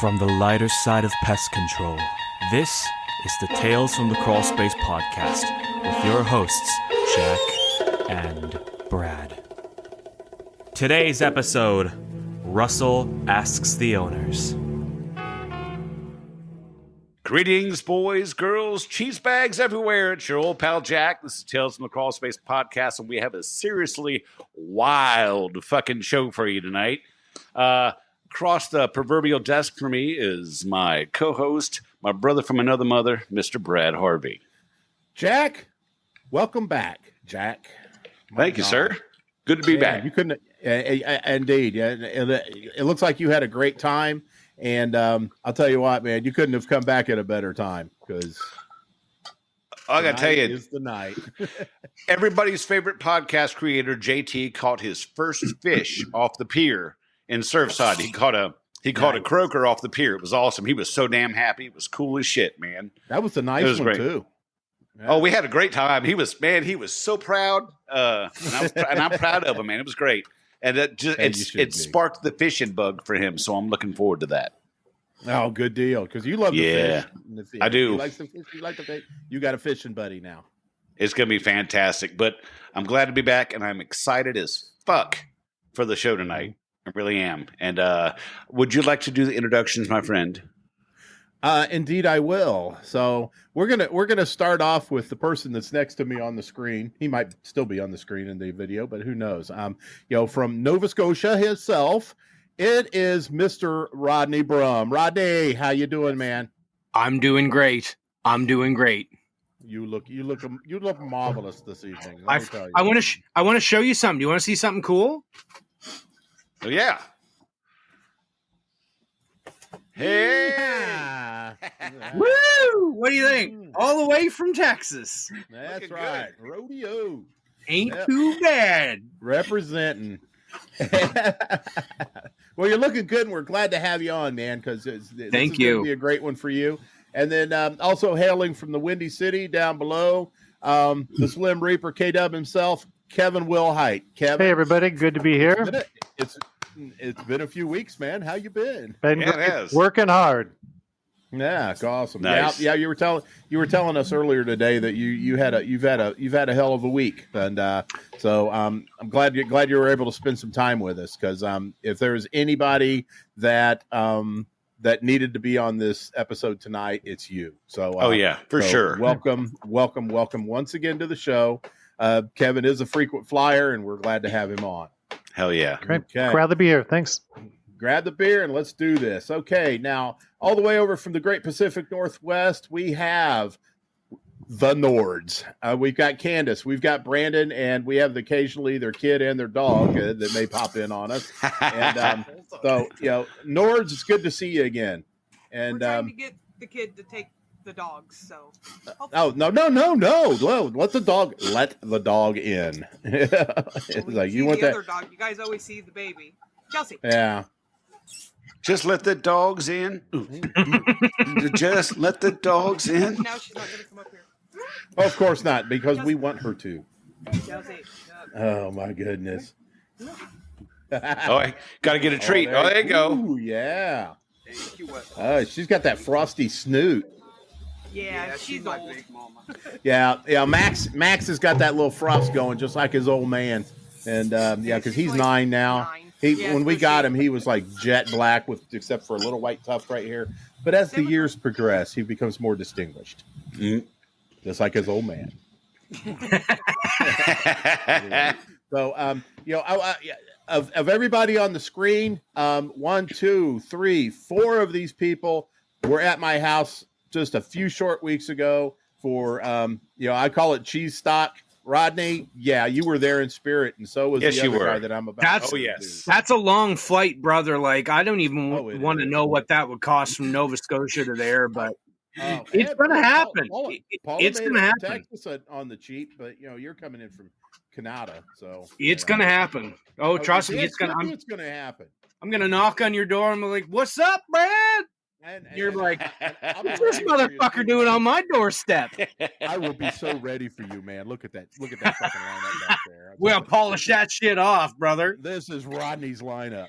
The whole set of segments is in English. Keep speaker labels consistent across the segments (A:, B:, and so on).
A: From the lighter side of pest control, this is the Tales from the Crawlspace podcast with your hosts, Jack and Brad. Today's episode, Russell Asks the Owners.
B: Greetings, boys, girls, cheese bags everywhere. It's your old pal Jack. This is Tales from the Crawlspace podcast, and we have a seriously wild fucking show for you tonight. Across the proverbial desk for me is my co-host, my brother from another mother, Mr. Brad Harvey.
C: Jack, welcome back, Jack.
B: Thank you, sir. Good to be back.
C: You couldn't, indeed. Yeah, it looks like you had a great time, and I'll tell you what, man, you couldn't have come back at a better time because
B: I got to tell you,
C: is the night.
B: Everybody's favorite podcast creator, JT, caught his first fish off the pier in Surfside. He caught a croaker off the pier. It was awesome. He was so damn happy. It was cool as shit, man.
C: That was a nice one great. Too.
B: Yeah. Oh, we had a great time. He was so proud, and I'm proud of him, man. It was great, and it sparked the fishing bug for him. So I'm looking forward to that.
C: Oh, good deal, because you love to fish.
B: I do.
C: You like to fish. You like to fish. You got a fishing buddy now.
B: It's gonna be fantastic. But I'm glad to be back, and I'm excited as fuck for the show tonight. I really am. And would you like to do the introductions, my friend?
C: Indeed, I will. So we're gonna start off with the person that's next to me on the screen. He might still be on the screen in the video, but who knows? From Nova Scotia himself, it is Mr. Rodney Bruhm. Rodney, how you doing, man?
D: I'm doing great.
C: You look marvelous this evening.
D: I want to show you something. Do you want to see something cool?
B: Oh, yeah. Hey!
C: Yeah.
D: Woo! What do you think? All the way from Texas.
C: That's
B: looking
C: right.
B: good.
C: Rodeo.
D: Ain't too bad.
C: Representing. Well, you're looking good, and we're glad to have you on, man, because this is going to be a great one for you. And then also hailing from the Windy City down below, the Slim Reaper, K-Dub himself, Kevin Wilhite. Kevin.
E: Hey, everybody. Good to be here.
C: It's been a few weeks, man. How you been?
E: Working hard.
C: Yeah, it's awesome.
B: Nice.
C: Yeah. You were telling us earlier today that you've had a hell of a week, and so I'm glad you were able to spend some time with us, because if there's anybody that needed to be on this episode tonight, it's you. So
B: sure.
C: Welcome once again to the show. Kevin is a frequent flyer, and we're glad to have him on.
B: Hell yeah.
E: Great.
C: Okay.
E: Grab the beer. Thanks.
C: Grab the beer and let's do this. Okay, now all the way over from the Great Pacific Northwest, we have the Nords. We've got Kandyce, we've got Brandon, and we have occasionally their kid and their dog that may pop in on us. And so, Nords, it's good to see you again. And
F: we're trying to get the kid to take the dogs. So
C: no! Let the dog in. It's like you want
F: the
C: that
F: other dog. You guys always see the baby, Chelsea.
C: Yeah.
B: Just let the dogs in. Just let the dogs in.
F: Now she's not going to come up here.
C: Oh, of course not, because we want her to.
F: Chelsea.
C: Oh my goodness.
B: I got to get a treat. There you go.
C: Ooh, yeah. She's got that frosty snoot.
F: Yeah, she's old.
E: big mama.
C: Yeah. Max has got that little frost going, just like his old man. And because he's like 9 now.
F: 9.
C: When we got him, he was like jet black except for a little white tuft right here. But as the years progress, he becomes more distinguished, just like his old man. So, of everybody on the screen, 1, 2, 3, 4 of these people were at my house just a few short weeks ago for, I call it cheese stock. Rodney, yeah, you were there in spirit, and so was the other guy that I'm about to do.
D: That's a long flight, brother. Like, I don't even want to know what that would cost from Nova Scotia to there, but it's going to happen. It's going to happen.
C: Texas on the cheap, but you're coming in from Canada, so
D: it's going to happen. Oh, trust me, it's going
C: to happen.
D: I'm going to knock on your door and be like, "What's up, Brad?" And you're like, "What's this motherfucker doing on my doorstep?"
C: I will be so ready for you, man. Look at that fucking lineup back there.
D: We'll polish that shit off, brother.
C: This is Rodney's lineup.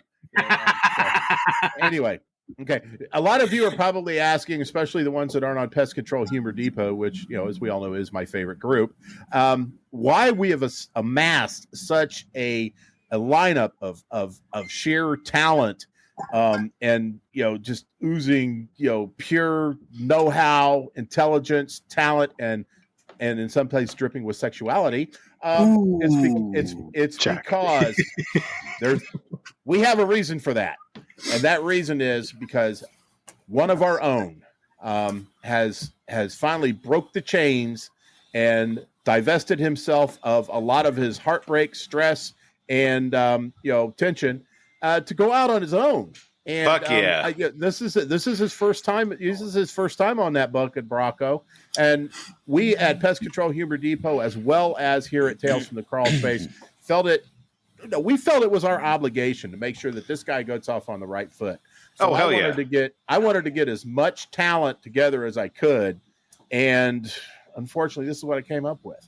C: Anyway, Okay. A lot of you are probably asking, especially the ones that aren't on Pest Control Humor Depot, which, as we all know, is my favorite group, why we have amassed such a lineup of sheer talent and, just oozing, pure know-how, intelligence, talent, and in some places dripping with sexuality. It's because we have a reason for that. And that reason is because one of our own has finally broke the chains and divested himself of a lot of his heartbreak, stress, and tension to go out on his own. And
B: fuck yeah!
C: This is his first time. This is his first time on that bucket, Bracco. And we at Pest Control Humor Depot, as well as here at Tales from the Crawl Space, we felt it was our obligation to make sure that this guy gets off on the right foot. So I wanted to get as much talent together as I could, and unfortunately, this is what I came up with.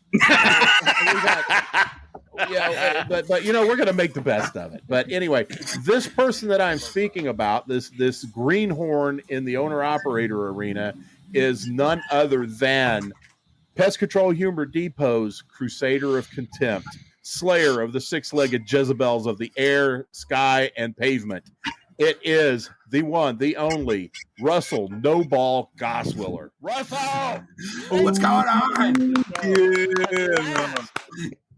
C: But we're going to make the best of it. But anyway, this person that I'm speaking about, this greenhorn in the owner-operator arena, is none other than Pest Control Humor Depot's Crusader of Contempt, slayer of the six-legged Jezebels of the air, sky, and pavement. It is the one, the only Russell No Ball Gosswiller. Russell,
G: what's going on?
C: Yeah.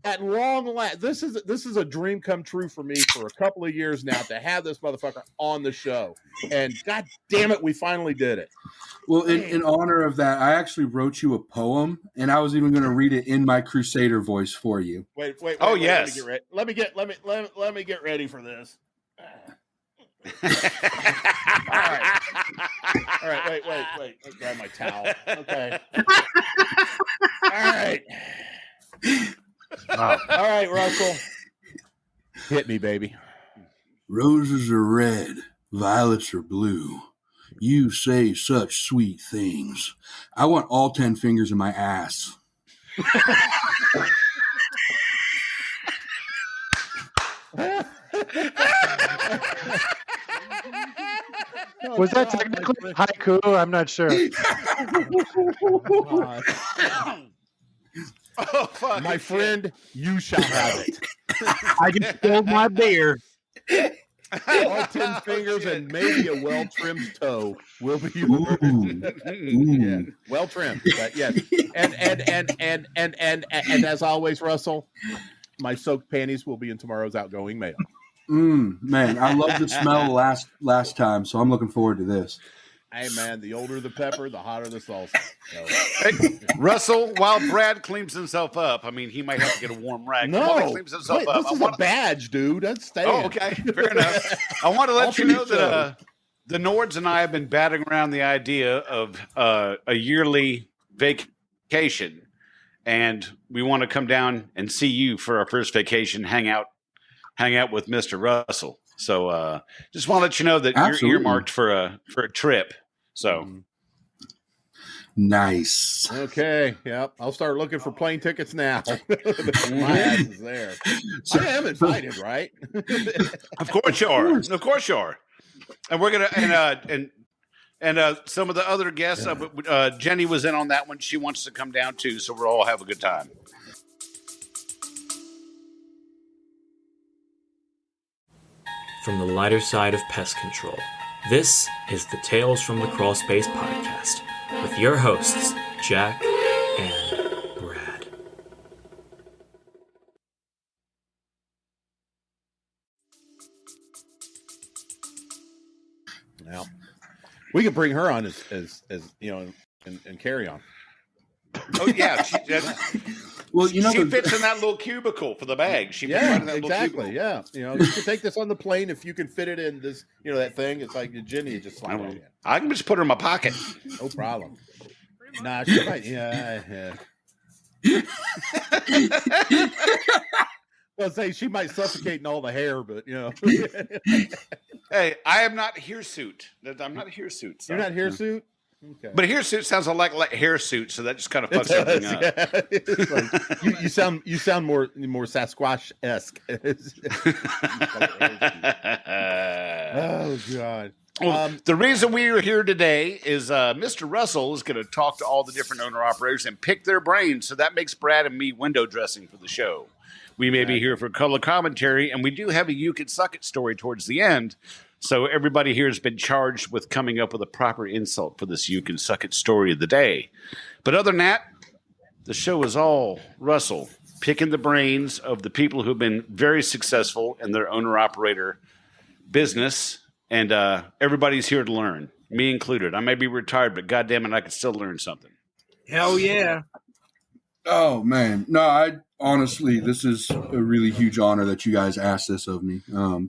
C: At long last, this is a dream come true for me for a couple of years now to have this motherfucker on the show, and god damn it, we finally did it.
G: Well, in honor of that, I actually wrote you a poem, and I was even going to read it in my Crusader voice for you.
C: Wait.
B: Yes.
C: Let me get ready for this. All right. Wait. Let's grab my towel. Okay. All right. Wow. All right, Russell. Hit me, baby.
G: Roses are red, violets are blue. You say such sweet things. I want all 10 fingers in my ass.
E: Was that technically haiku? I'm not sure.
B: Oh, fuck.
C: My friend, you shall have it.
D: I just spilled my beer.
C: All 10 fingers and maybe a well-trimmed toe will be yours. Yeah, well trimmed, but yes. And as always, Russell, my soaked panties will be in tomorrow's outgoing mail.
G: Man, I love the smell last time, so I'm looking forward to this.
C: Hey, man, the older the pepper, the hotter the salsa. So.
B: Hey, Russell, while Brad cleans himself up, I mean, he might have to get a warm rag.
C: No,
B: while he cleans himself up,
C: this is a badge, dude. That's staying.
B: Oh, okay, fair enough. I want to let you know that the Nords and I have been batting around the idea of a yearly vacation, and we want to come down and see you for our first vacation, hang out with Mr. Russell. So just want to let you know that you're earmarked for a trip. So
G: nice.
C: Okay. Yep. I'll start looking for plane tickets now. My ass is there. I am invited, right?
B: Of course you are. Of course you are. And we're gonna and some of the other guests. Jenny was in on that one. She wants to come down too. So we'll all have a good time.
A: From the lighter side of pest control, this is the Tales from the Crawl Space podcast with your hosts, Jack and Brad.
C: Now, we could bring her on as and carry on.
B: Oh yeah, she fits in that little cubicle for the bag. She fits right in that
C: exactly.
B: Little cubicle.
C: Yeah, you can take this on the plane if you can fit it in this. That thing. It's like the Jenny just slide it in.
B: I can just put her in my pocket.
C: No problem. Nah, she might. Yeah. Well, say she might suffocate in all the hair, but
B: Hey, I am not hirsute. I'm not hirsute. So.
C: You're not hirsute. Okay.
B: But hirsute sounds like hairsuit, so that just kind of fucks everything up.
C: Yeah. Like, you sound more Sasquatch-esque. Oh God.
B: Well, the reason we are here today is Mr. Russell is going to talk to all the different owner operators and pick their brains. So that makes Brad and me window dressing for the show. We may be here for color commentary, and we do have a "you can suck it" story towards the end. So everybody here has been charged with coming up with a proper insult for this "you can suck it" story of the day. But other than that, the show is all Russell picking the brains of the people who've been very successful in their owner operator business. And everybody's here to learn, me included. I may be retired, but goddamn it, I can still learn something.
D: Hell yeah.
G: Oh, man. No, I honestly, this is a really huge honor that you guys asked this of me.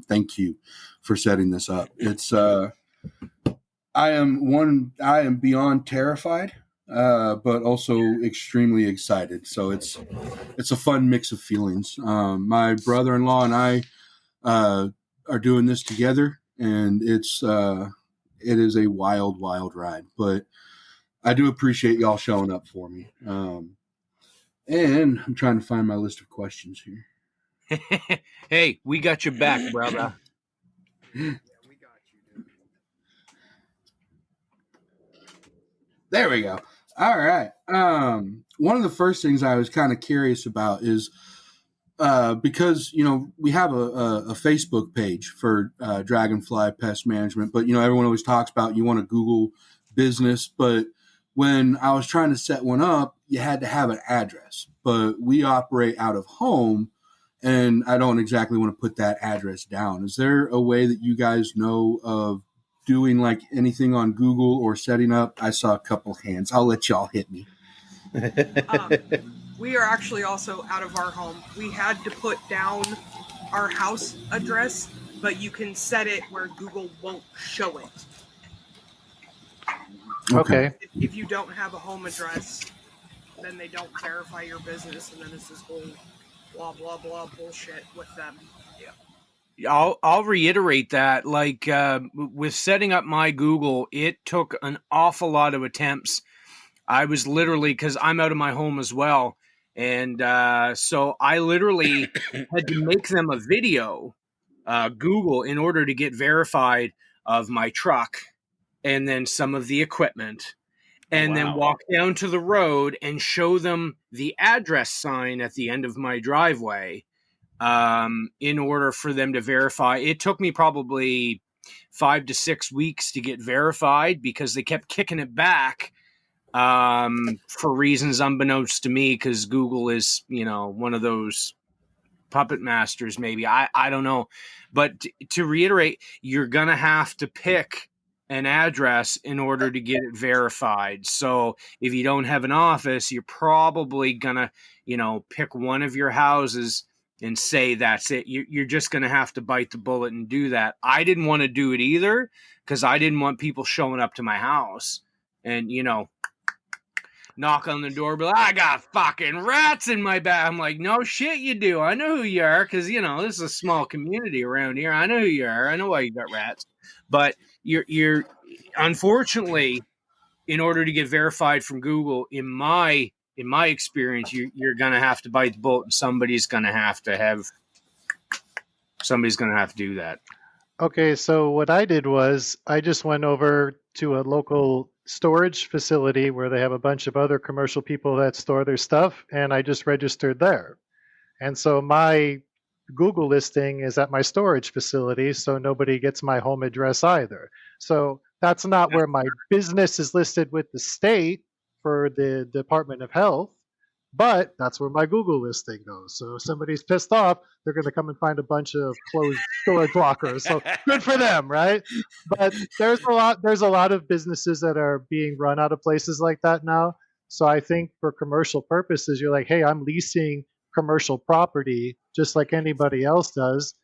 G: Thank you for setting this up. It's I am beyond terrified, but also extremely excited. So it's a fun mix of feelings. My brother-in-law and I are doing this together. And it is a wild, wild ride, but I do appreciate y'all showing up for me. And I'm trying to find my list of questions here.
D: Hey, we got your back, brother.
G: Yeah, we got you, dude. There we go. All right. One of the first things I was kind of curious about is, because, we have a Facebook page for Dragonfly Pest Management, but, everyone always talks about you want to Google business. But when I was trying to set one up, you had to have an address. But we operate out of home, and I don't exactly want to put that address down. Is there a way that you guys know of doing like anything on Google or setting up? I saw a couple hands. I'll let y'all hit me.
F: We are actually also out of our home. We had to put down our house address, but you can set it where Google won't show it.
E: Okay.
F: If you don't have a home address, then they don't verify your business, and then it's this whole blah, blah, blah bullshit with them.
D: I'll reiterate that. Like with setting up my Google, it took an awful lot of attempts. I was literally, because I'm out of my home as well, and so I literally had to make them a video, Google, in order to get verified of my truck and then some of the equipment, and then walk down to the road and show them the address sign at the end of my driveway in order for them to verify. It took me probably 5 to 6 weeks to get verified because they kept kicking it back. For reasons unbeknownst to me, because Google is, one of those puppet masters, maybe. I don't know. But to reiterate, you're going to have to pick an address in order to get it verified. So if you don't have an office, you're probably going to, pick one of your houses and say that's it. You're just going to have to bite the bullet and do that. I didn't want to do it either because I didn't want people showing up to my house and, knock on the door, but I got fucking rats in my back. I'm like, no shit, you do. I know who you are because, this is a small community around here. I know who you are. I know why you got rats. But you're unfortunately, in order to get verified from Google, in my experience, you're going to have to bite the bullet, and somebody's going to have to do that.
E: Okay, so what I did was I just went over to a local storage facility where they have a bunch of other commercial people that store their stuff, and I just registered there. And so my Google listing is at my storage facility, so nobody gets my home address either. So that's not where my business is listed with the state for the Department of Health, but that's where my Google listing goes. So if somebody's pissed off, they're going to come and find a bunch of closed storage lockers. So good for them, right? But there's a lot of businesses that are being run out of places like that now. So I think for commercial purposes, you're like, hey, I'm leasing commercial property just like anybody else does.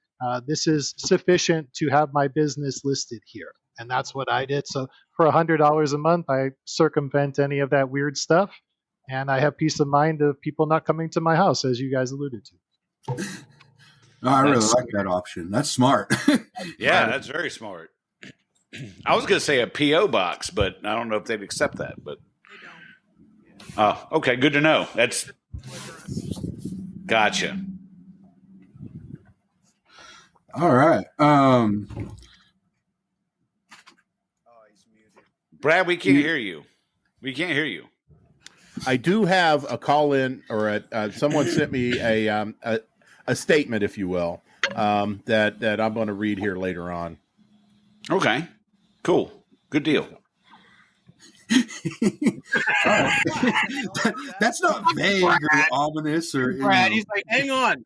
E: This is sufficient to have my business listed here. And that's what I did. So for $100 a month, I circumvent any of that weird stuff. And I have peace of mind of people not coming to my house, as you guys alluded to.
G: No, I really like that option. That's smart.
B: Yeah, that's very smart. I was going to say a P.O. box, but I don't know if they'd accept that. But oh, okay, good to know. That's gotcha.
G: All right.
B: Brad, we can't hear you. We can't hear you.
C: I do have a call in, or someone sent me a statement, if you will, that I'm going to read here later on.
B: Okay, cool, good deal.
G: That's not vague or ominous or.
D: Brad, he's like, hang on,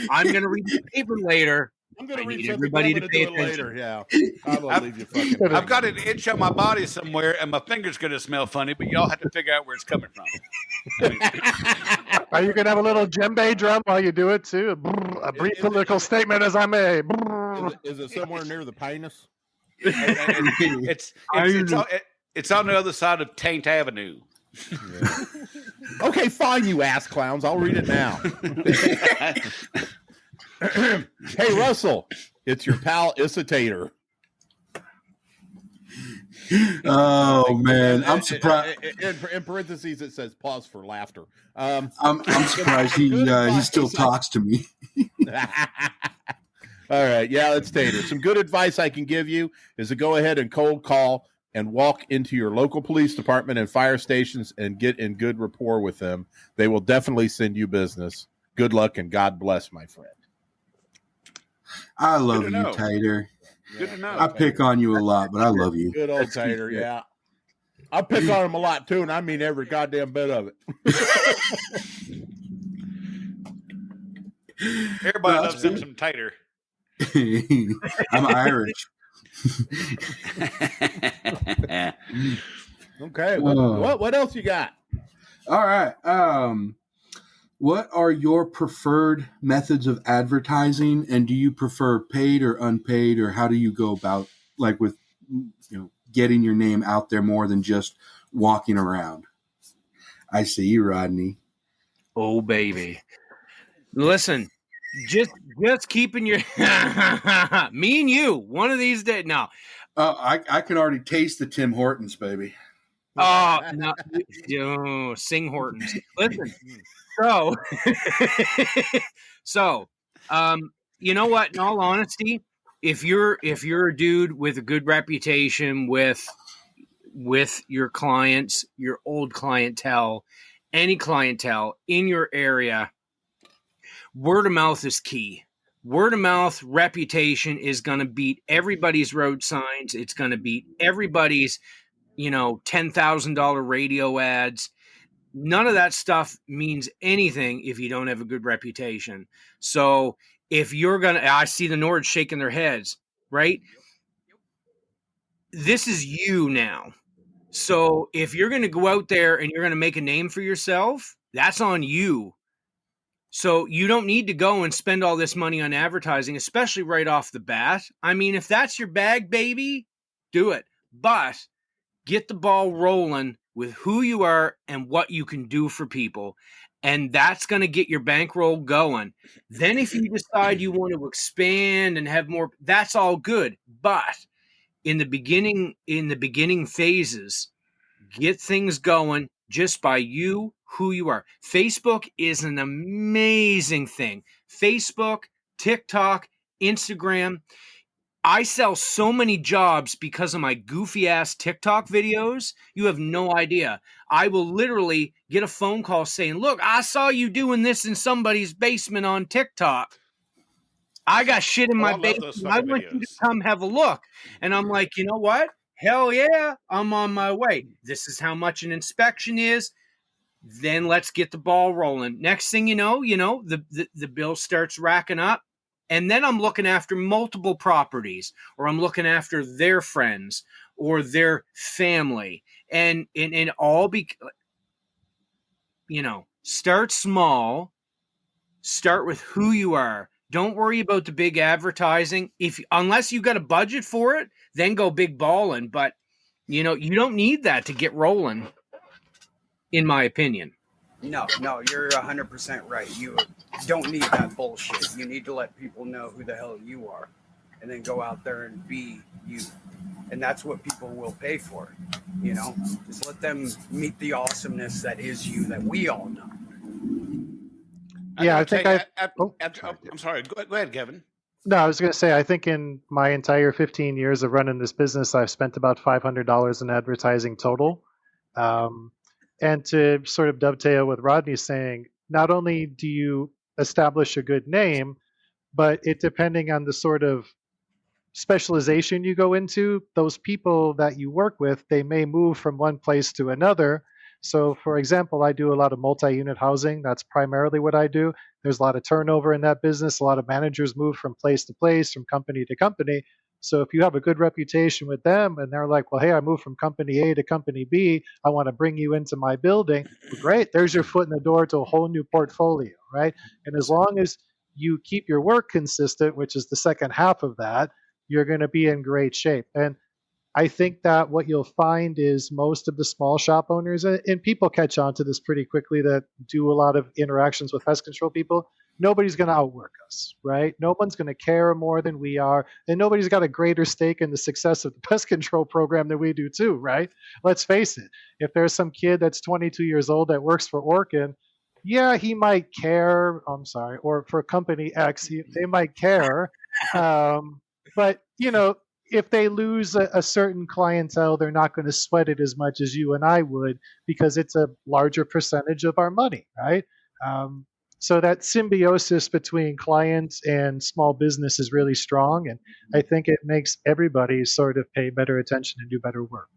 D: I'm going to read the paper later.
C: I'm going to read
D: need
C: something,
D: everybody
C: but I'm
D: to
C: going to
D: pay
C: do it later. Yeah, I believe you fucking.
B: I've got an itch on my body somewhere, and my finger's going to smell funny, but y'all have to figure out where it's coming from.
E: Are you going to have a little djembe drum while you do it too? A brief political statement as I may.
C: Is it somewhere near the penis?
B: It's on the other side of Taint Avenue.
C: Yeah. Okay, fine, you ass clowns. I'll read it now. Hey, Russell, it's your pal Isitator.
G: Oh man, I'm surprised.
C: In parentheses, it says pause for laughter.
G: I'm surprised he still talks to me.
C: All right, yeah, it's Tater. Some good advice I can give you is to go ahead and cold call and walk into your local police department and fire stations and get in good rapport with them. They will definitely send you business. Good luck and God bless, my friend.
G: I love you, Tater.
B: Good to know.
G: I pick on you a lot, but I love you.
C: Good old Tater, yeah. I pick on him a lot too, and I mean every goddamn bit of it.
B: Everybody loves them some Tater.
G: I'm Irish.
C: Okay, what else you got?
G: All right. What are your preferred methods of advertising, and do you prefer paid or unpaid, or how do you go about with getting your name out there more than just walking around? I see you, Rodney.
D: Oh baby, listen, just keeping your me and you one of these days. No,
G: I can already taste the Tim Hortons, baby.
D: Oh no, sing Hortons. Listen. So, you know what? In all honesty, if you're a dude with a good reputation with your clients, your old clientele, any clientele in your area, word of mouth is key. Word of mouth reputation is going to beat everybody's road signs. It's going to beat everybody's, $10,000 radio ads. None of that stuff means anything if you don't have a good reputation. So if you're going to, I see the Nords shaking their heads, right? This is you now. So if you're going to go out there and you're going to make a name for yourself, that's on you. So you don't need to go and spend all this money on advertising, especially right off the bat. I mean, if that's your bag, baby, do it. But get the ball rolling with who you are and what you can do for people. And that's going to get your bankroll going. Then if you decide you want to expand and have more, that's all good. But in the beginning phases, get things going just by you, who you are. Facebook is an amazing thing. Facebook, TikTok, Instagram. I sell so many jobs because of my goofy ass TikTok videos. You have no idea. I will literally get a phone call saying, look, I saw you doing this in somebody's basement on TikTok. I got shit in my basement. I want you to come have a look. And I'm like, you know what? Hell yeah, I'm on my way. This is how much an inspection is. Then let's get the ball rolling. Next thing you know, the bill starts racking up. And then I'm looking after multiple properties, or I'm looking after their friends or their family. And all start small, start with who you are. Don't worry about the big advertising. Unless you got a budget for it, then go big balling. But, you don't need that to get rolling, in my opinion.
H: No, you're 100% right. You don't need that bullshit. You need to let people know who the hell you are, and then go out there and be you. And that's what people will pay for. Just let them meet the awesomeness that is you, that we all know.
B: Yeah, I'm sorry. Go ahead, Kevin.
E: No, I was going to say, I think in my entire 15 years of running this business, I've spent about $500 in advertising total. And to sort of dovetail with Rodney saying, not only do you establish a good name, but it depending on the sort of specialization you go into, those people that you work with, they may move from one place to another. So, for example, I do a lot of multi-unit housing. That's primarily what I do. There's a lot of turnover in that business. A lot of managers move from place to place, from company to company. So if you have a good reputation with them and they're like, well, hey, I moved from company A to company B, I want to bring you into my building. Well, great. There's your foot in the door to a whole new portfolio, right? And as long as you keep your work consistent, which is the second half of that, you're going to be in great shape. And I think that what you'll find is most of the small shop owners, and people catch on to this pretty quickly that do a lot of interactions with pest control people, nobody's going to outwork us, right? No one's going to care more than we are, and nobody's got a greater stake in the success of the pest control program than we do too, right? Let's face it. If there's some kid that's 22 years old that works for Orkin, yeah, he might care. I'm sorry, or for company X, they might care. But, you know, if they lose a certain clientele, they're not going to sweat it as much as you and I would because it's a larger percentage of our money, right? So that symbiosis between clients and small business is really strong, and I think it makes everybody sort of pay better attention and do better work.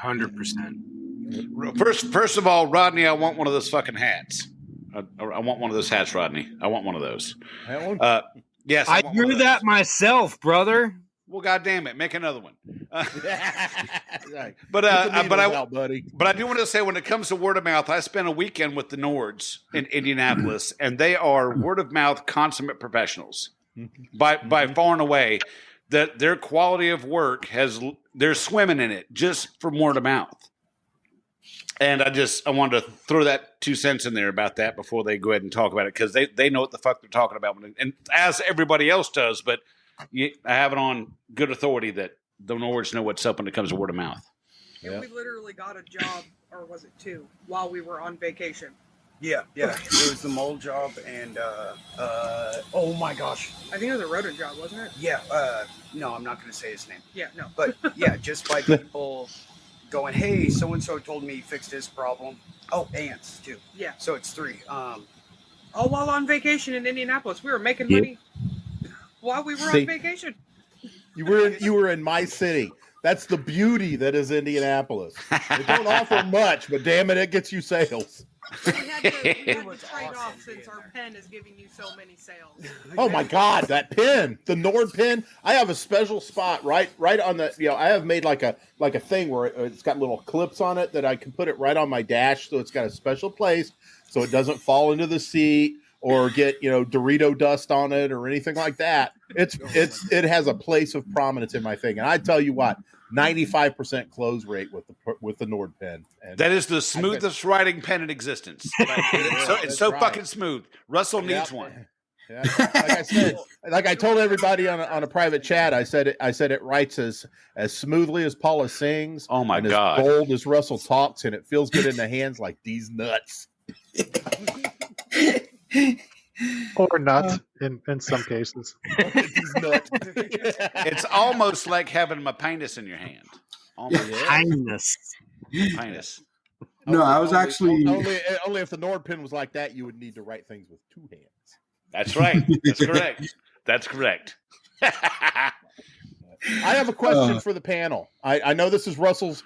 D: 100%.
B: First of all, Rodney, I want one of those fucking hats. I want one of those hats, Rodney. I want one of those. Yes,
D: I
B: want one
D: drew
B: of
D: that
B: those.
D: myself, brother.
B: Well, goddamn it, make another one.
C: Right.
B: But
C: Get the
B: I
C: needles out, buddy.
B: but I do want to say, when it comes to word of mouth, I spent a weekend with the Nords in Indianapolis, and they are word of mouth consummate professionals by far and away. That their quality of work they're swimming in it just from word of mouth. And I wanted to throw that 2 cents in there about that before they go ahead and talk about it, because they know what the fuck they're talking about, and as everybody else does. But I have it on good authority that the Nords know what's up when it comes to word of mouth.
F: And we literally got a job, or was it two, while we were on vacation.
H: Yeah. It was the mole job, and oh my gosh.
F: I think it was a rodent job, wasn't it?
H: Yeah. No, I'm not going to say his name.
F: Yeah, no.
H: But yeah, just by people going, hey, so and so told me he fixed his problem. Oh, ants too.
F: Yeah.
H: So it's 3.
F: All while on vacation in Indianapolis. We were making money while we were on vacation.
C: You were in my city. That's the beauty that is Indianapolis. It don't offer much, but damn it, it gets you sales.
F: We had to trade off since our pen is giving you so many sales.
C: Oh my God, that pin, the Nord pin. I have a special spot right on the. I have made like a thing where it's got little clips on it that I can put it right on my dash, so it's got a special place, so it doesn't fall into the seat or get Dorito dust on it or anything like that. It has a place of prominence in my thing, and I tell you what, 95% close rate with the Nord pen. And
B: that is the smoothest writing pen in existence. It's so fucking smooth. Russell needs one.
C: Yeah. Like I said, like I told everybody on a private chat, I said it writes as smoothly as Paula sings.
B: Oh my
C: and
B: God.
C: As bold as Russell talks, and it feels good in the hands like these nuts.
E: Or not in some cases.
C: These nuts.
B: It's almost like having my penis in your hand. Almost. Penis.
G: No, I was actually
C: only if the Nord pin was like that, you would need to write things with 2 hands.
B: That's right. That's correct. That's correct.
C: I have a question for the panel. I know this is Russell's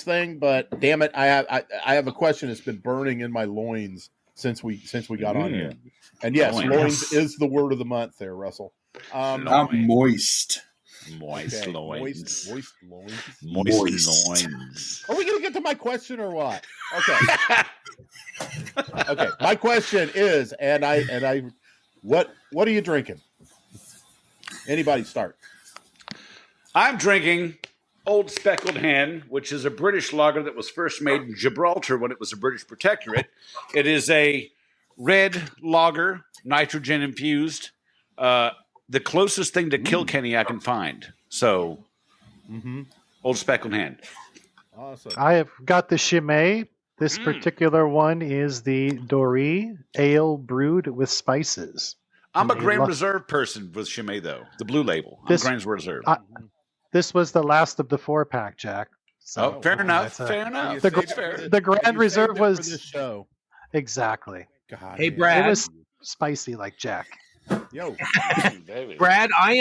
C: thing, but damn it, I have a question that's been burning in my loins since we got on here. And yes, loins is the word of the month there, Russell.
G: I'm moist.
B: Moist loins.
C: Moist loins. Are we going to get to my question or what? Okay. Okay. My question is, what are you drinking? Anybody start?
B: I'm drinking Old Speckled Hen, which is a British lager that was first made in Gibraltar when it was a British protectorate. It is a red lager, nitrogen infused. The closest thing to Kilkenny I can find. So, Old Speckled Hen.
C: Awesome.
E: I have got the Chimay. This particular one is the Doree Ale brewed with spices.
B: I'm a
E: And
B: Grand
E: lo-
B: Reserve person with Chimay, though. The blue label. I'm
E: This-
B: Grand Reserve.
E: This was the last of the 4-pack, Jack. So
B: Oh, fair enough.
E: that's a-
B: Fair
C: And
B: enough.
C: you
E: The
C: saved it
B: fair.
C: for this-
E: the Grand
C: and you
E: Reserve
C: saved it for
E: was-
C: this show.
E: exactly.
C: God,
D: Hey,
C: man.
D: Brad.
E: It was spicy like Jack.
C: Yo,
B: Baby.
D: Brad, I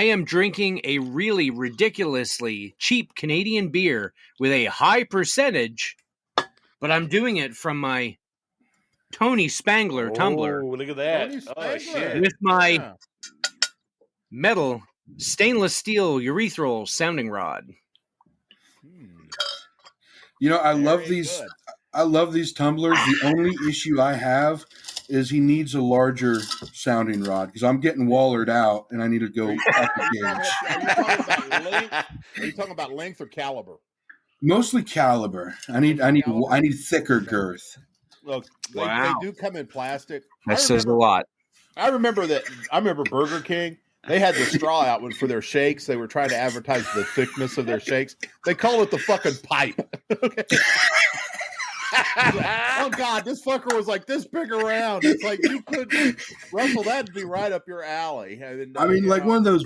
D: am drinking a really ridiculously cheap Canadian beer with a high percentage, but I'm doing it from my Tony Spangler tumbler
B: Oh, look at that.
C: Tony
B: Oh,
C: Spangler.
B: shit.
D: with my
C: yeah.
D: metal stainless steel urethral sounding rod.
G: You know, I love
C: Very
G: these.
C: good.
G: I love these tumblers. The only issue I have is he needs a larger sounding rod because I'm getting wallered out and I need to go up a gauge.
C: Are you talking about length or caliber?
G: Mostly caliber. I need thicker girth.
C: Look, they
D: Wow.
C: do come in plastic.
D: That says a lot.
C: I remember Burger King. They had the straw out one for their shakes. They were trying to advertise the thickness of their shakes. They call it the fucking pipe. Okay. Oh God, this fucker was like this big around. It's like you could, Russell, that'd be right up your alley.
G: I mean, like one of those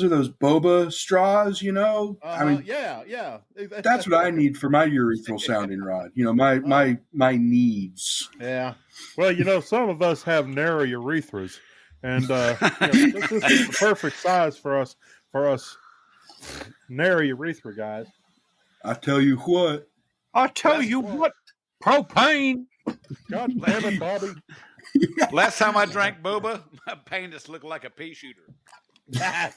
G: or those boba straws. You know, I mean,
C: yeah.
G: that's what I need for my urethral sounding rod. You know, my needs.
C: Yeah.
I: Well, you know, some of us have narrow urethras, and this is the perfect size for us narrow urethra guys.
G: I tell you what.
D: I'll tell you what, propane.
I: God damn it, Bobby!
B: Last time I drank boba, my penis looked like a pea shooter.
E: That's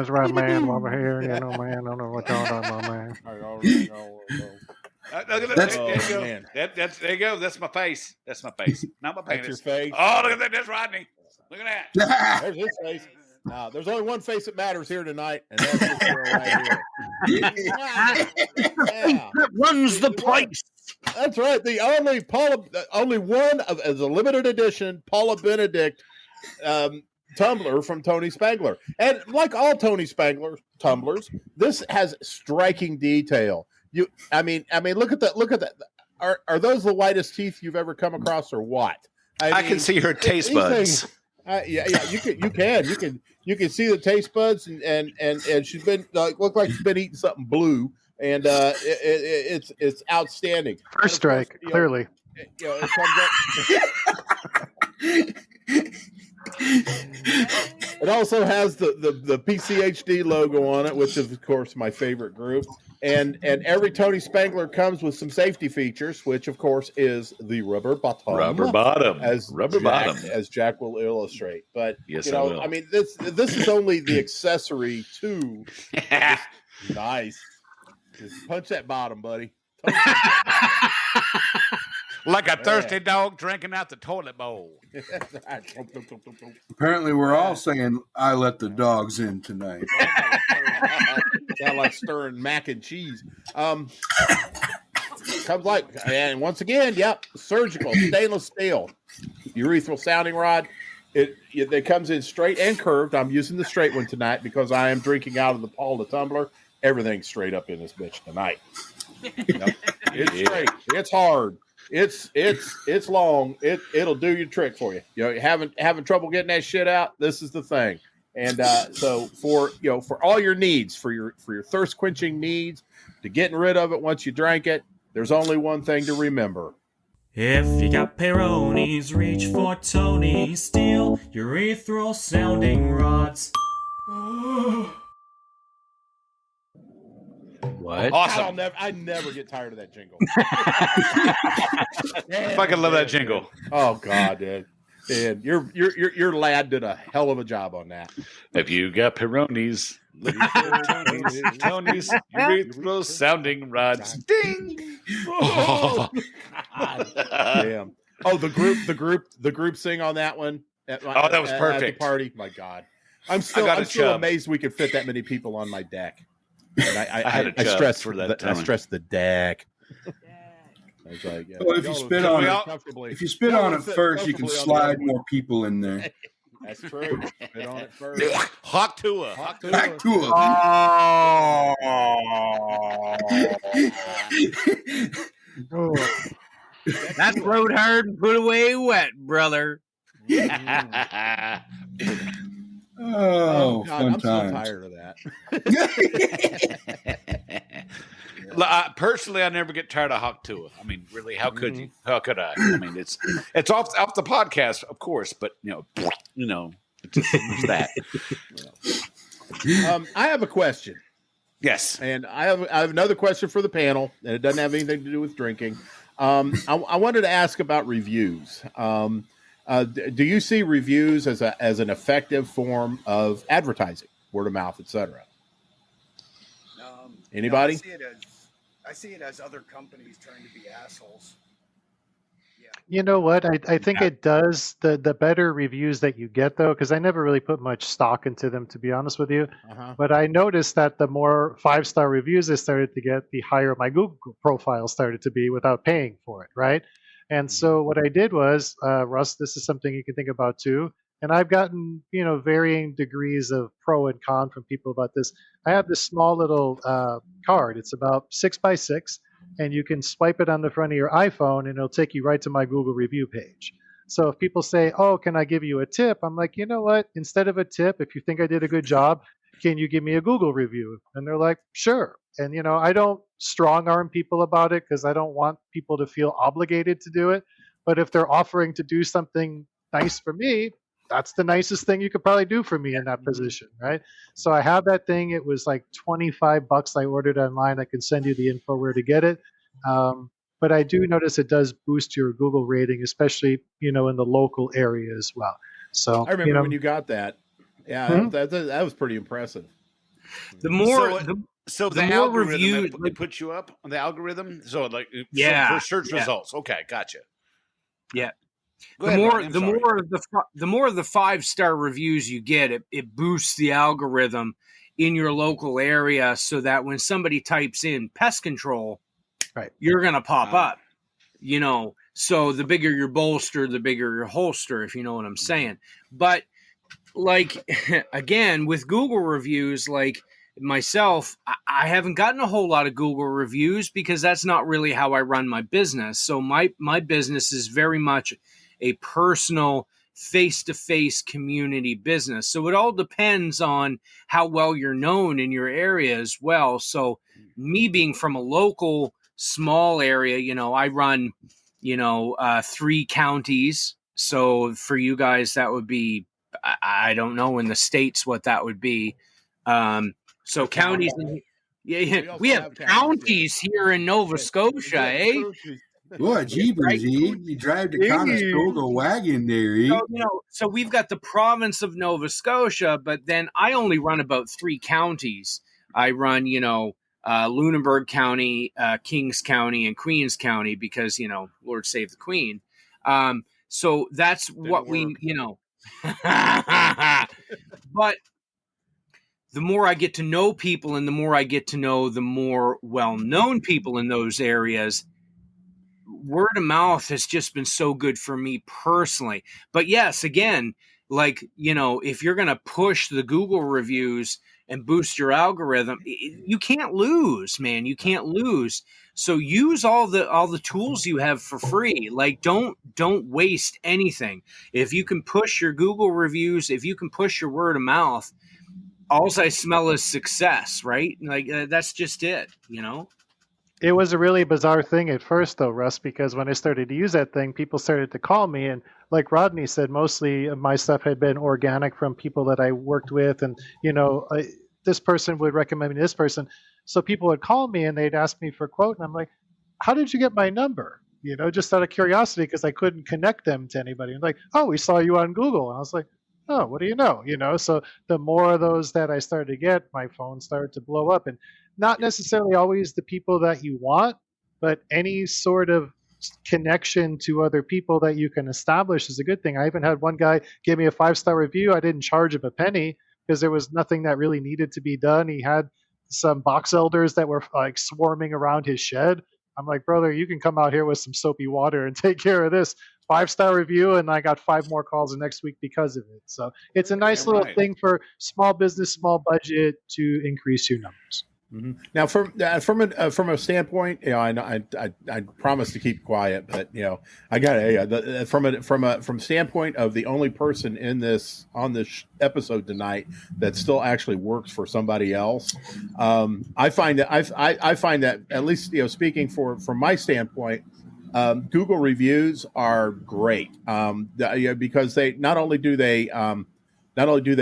E: right, man. Over here, you know, man. I don't know what y'all talking about, man.
B: Look at that.
G: That's-
B: there you go.
C: man.
B: There you go. That's my face. That's my face. Not my
C: That's
B: penis.
C: your face.
B: Oh, look at that. That's Rodney. Look at that.
C: There's his face. Now, there's only one face that matters here tonight, and that's this girl right here. Yeah.
D: That runs the place.
C: That's right. The only one as a limited edition Paula Benedict tumbler from Tony Spangler, and like all Tony Spangler tumblers, this has striking detail. I mean, look at that. Are those the whitest teeth you've ever come across, or what?
B: I can see her taste buds.
C: Yeah, you can see the taste buds, and she's been look like she's been eating something blue, and it's outstanding.
E: First strike, clearly.
C: It comes up. It also has the PCHD logo on it, which is of course my favorite group. And every Tony Spangler comes with some safety features, which of course is the rubber bottom.
B: Rubber bottom.
C: As Jack will illustrate. But
B: Yes, I will.
C: I mean, this is only the accessory to this. Nice. Just punch that bottom, buddy. Punch that
B: Like a thirsty dog drinking out the toilet bowl.
C: bottom.
G: Apparently, we're all saying I let the dogs in tonight.
C: Sound like stirring mac and cheese. Comes like, and once again, yep, surgical stainless steel urethral sounding rod. It comes in straight and curved. I'm using the straight one tonight because I am drinking out of the Paula tumbler. Everything's straight up in this bitch tonight. Yep. It's straight. It's hard. It's long. It'll do your trick for you. You know, having trouble getting that shit out. This is the thing. And so for all your needs, for your thirst quenching needs, to getting rid of it once you drank it, there's only one thing to remember.
A: If you got Peronis, reach for Tony. Steal urethral sounding rods.
D: What?
B: Awesome.
C: I never get tired of that jingle.
B: I fucking love that jingle.
C: Oh God, dude. And your lad did a hell of a job on that.
B: If you got Peronis, look for Tony's urethral sounding rods. Ding.
C: Oh, damn. Oh, the group sing on that one. That was
B: perfect.
C: At the party. My God, I'm still amazed we could fit that many people on my deck. And I stress
B: for that.
C: I stress the deck. I was like,
G: Well, if you spit on it first, you can slide more people in there.
C: That's true. Spit on it first.
B: Hawk Tua.
G: Back to it.
D: That's road hard and put away wet, brother.
G: Oh,
C: God,
G: fun
C: I'm
G: times.
C: so tired of that.
B: Personally, I never get tired of Hawk Tua. I mean, really, how could you? How could I? I mean, it's off the podcast, of course, but it's just there's that.
C: I have a question.
B: Yes,
C: and I have another question for the panel, and it doesn't have anything to do with drinking. I wanted to ask about reviews. Do you see reviews as an effective form of advertising, word of mouth, etc.? Anybody?
H: I see it as other companies trying to be assholes.
E: You know what? I think it does. The better reviews that you get, though, because I never really put much stock into them, to be honest with you. But I noticed that the more 5-star reviews I started to get, the higher my Google profile started to be without paying for it, right? And so what I did was, Russ, this is something you can think about too. And I've gotten, varying degrees of pro and con from people about this. I have this small little card. It's about 6x6. And you can swipe it on the front of your iPhone and it'll take you right to my Google review page. So if people say, oh, can I give you a tip? I'm like, you know what? Instead of a tip, if you think I did a good job, can you give me a Google review? And they're like, sure. And, I don't strong arm people about it because I don't want people to feel obligated to do it. But if they're offering to do something nice for me, that's the nicest thing you could probably do for me in that position, right? So I have that thing. It was like $25 I ordered online. I can send you the info where to get it. But I do notice it does boost your Google rating, especially, in the local area as well. So
C: I remember when you got that. Yeah, that was pretty impressive.
D: The more
B: so
D: the
B: the
D: more
B: algorithm
D: reviews,
B: it puts you up on the algorithm. So
D: Yeah,
B: for search
D: yeah.
B: results. Okay, gotcha.
D: Yeah.
B: Go ahead, Rodney, I'm
D: The
B: sorry.
D: more of the 5-star reviews you get, it boosts the algorithm in your local area so that when somebody types in pest control,
E: right,
D: you're gonna pop up. So the bigger your bolster, the bigger your holster, if you know what I'm saying. But like again, with Google reviews, like myself, I haven't gotten a whole lot of Google reviews because that's not really how I run my business. So my business is very much a personal, face-to-face community business. So it all depends on how well you're known in your area as well. So me being from a local small area, I run, 3 counties. So for you guys, that would be, I don't know in the States what that would be. So counties, we have counties here in Nova Scotia, eh?
G: Boy, jeepers, you drive the Conestoga wagon there,
D: So we've got the province of Nova Scotia, but then I only run about 3 counties. I run, Lunenburg County, Kings County, and Queens County because, Lord save the Queen. So that's what we, but the more I get to know people and the more I get to know the more well-known people in those areas, word of mouth has just been so good for me personally. But yes, again, like, if you're going to push the Google reviews and boost your algorithm, you can't lose, man. You can't lose. So use all the tools you have for free. Like, don't waste anything. If you can push your Google reviews, if you can push your word of mouth, all I smell is success, right? Like, that's just it,
E: It was a really bizarre thing at first, though, Russ, because when I started to use that thing, people started to call me. And like Rodney said, mostly of my stuff had been organic from people that I worked with. And, this person would recommend me this person. So people would call me and they'd ask me for a quote. And I'm like, how did you get my number? Just out of curiosity, because I couldn't connect them to anybody. And like, oh, we saw you on Google. And I was like, oh, what do you know? So the more of those that I started to get, my phone started to blow up. And not necessarily always the people that you want, but any sort of connection to other people that you can establish is a good thing. I even had one guy give me a 5-star review. I didn't charge him a penny because there was nothing that really needed to be done. He had some box elders that were like swarming around his shed. I'm like, brother, you can come out here with some soapy water and take care of this. 5-star review, and I got 5 more calls the next week because of it. So it's a nice little thing for small business, small budget to increase your numbers.
C: Now, from a standpoint, you know, I promise to keep quiet, but you know, I got from standpoint of the only person on this episode tonight that still actually works for somebody else. I find that at least, you know, speaking from my standpoint, Google reviews are great because they not only do they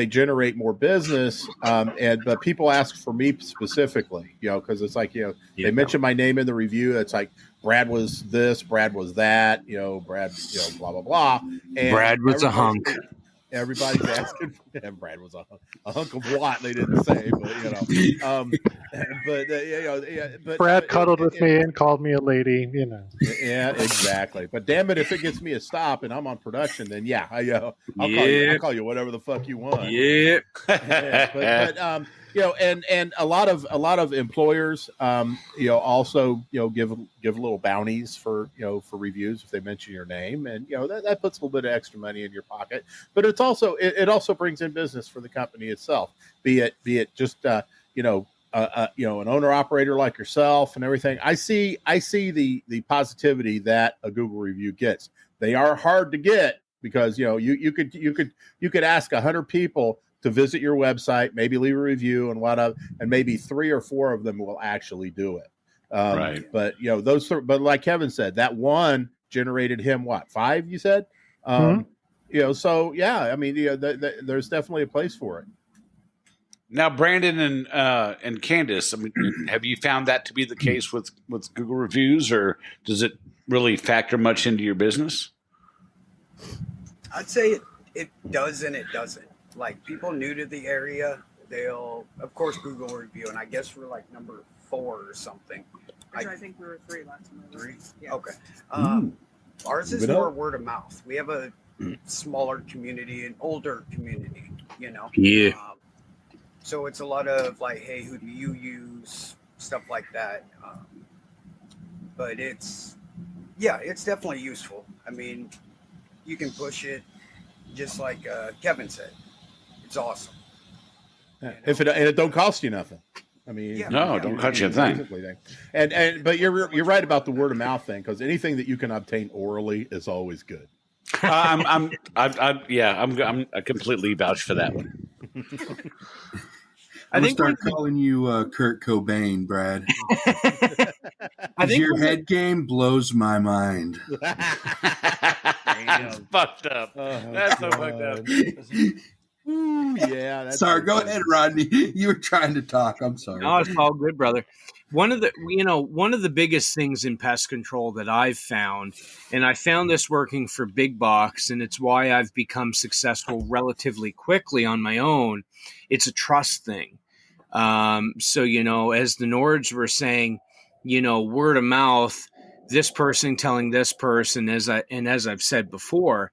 C: generate more business, but people ask for me specifically, you know, because it's like, you know, they mention my name in the review. It's like Brad was this, Brad was that, you know, Brad, you know, blah blah blah. And
D: Brad was a hunk.
C: Everybody's asking. And Brad was a hunk of what they didn't say, but you know, you know, but
E: Brad cuddled with me and called me a lady, you know.
C: Yeah, exactly. But damn it, if it gets me a stop and I'm on production, then yeah, I'll call you whatever the fuck you want.
D: Yeah.
C: But you know, and a lot of employers, you know, also, you know, give little bounties for, you know, for reviews if they mention your name, and you know that puts a little bit of extra money in your pocket. But it also brings in business for the company itself. Be it just you know, an owner operator like yourself and everything. I see the positivity that a Google review gets. They are hard to get because, you know, you could ask 100 people to visit your website, maybe leave a review and whatnot, and maybe 3 or 4 of them will actually do it.
B: Right.
C: But you know, but like Kevin said, that one generated him what, 5? You said, you know, so yeah, I mean, you know, there's definitely a place for it.
B: Now, Brandon and Kandyce, I mean, have you found that to be the case with Google reviews, or does it really factor much into your business?
H: I'd say it does and it doesn't. Like, people new to the area, they'll, of course, Google review, and I guess we're like number 4 or something.
F: I think we were 3 last time.
H: 3?
F: Yeah.
H: Okay. Ours is more word of mouth. We have a smaller community, an older community, you know?
D: Yeah.
H: So it's a lot of like, hey, who do you use? Stuff like that. But it's definitely useful. I mean, you can push it just like Kevin said. It's awesome.
C: Yeah. And it don't cost you nothing. I mean,
B: no, don't cost you a thing.
C: But you're right about the word of mouth thing, because anything that you can obtain orally is always good.
B: I completely vouch for that one.
G: I'm gonna start calling you Kurt Cobain, Brad.
D: I think
G: your head game blows my mind.
B: That's fucked up. That's so fucked up.
C: Ooh, yeah.
G: Sorry, go ahead, Rodney. You were trying to talk. I'm sorry.
D: No, it's all good, brother. One of the biggest things in pest control that I've found, and I found this working for Big Box, and it's why I've become successful relatively quickly on my own. It's a trust thing. So, you know, as the Nords were saying, you know, word of mouth, this person telling this person, as I've said before,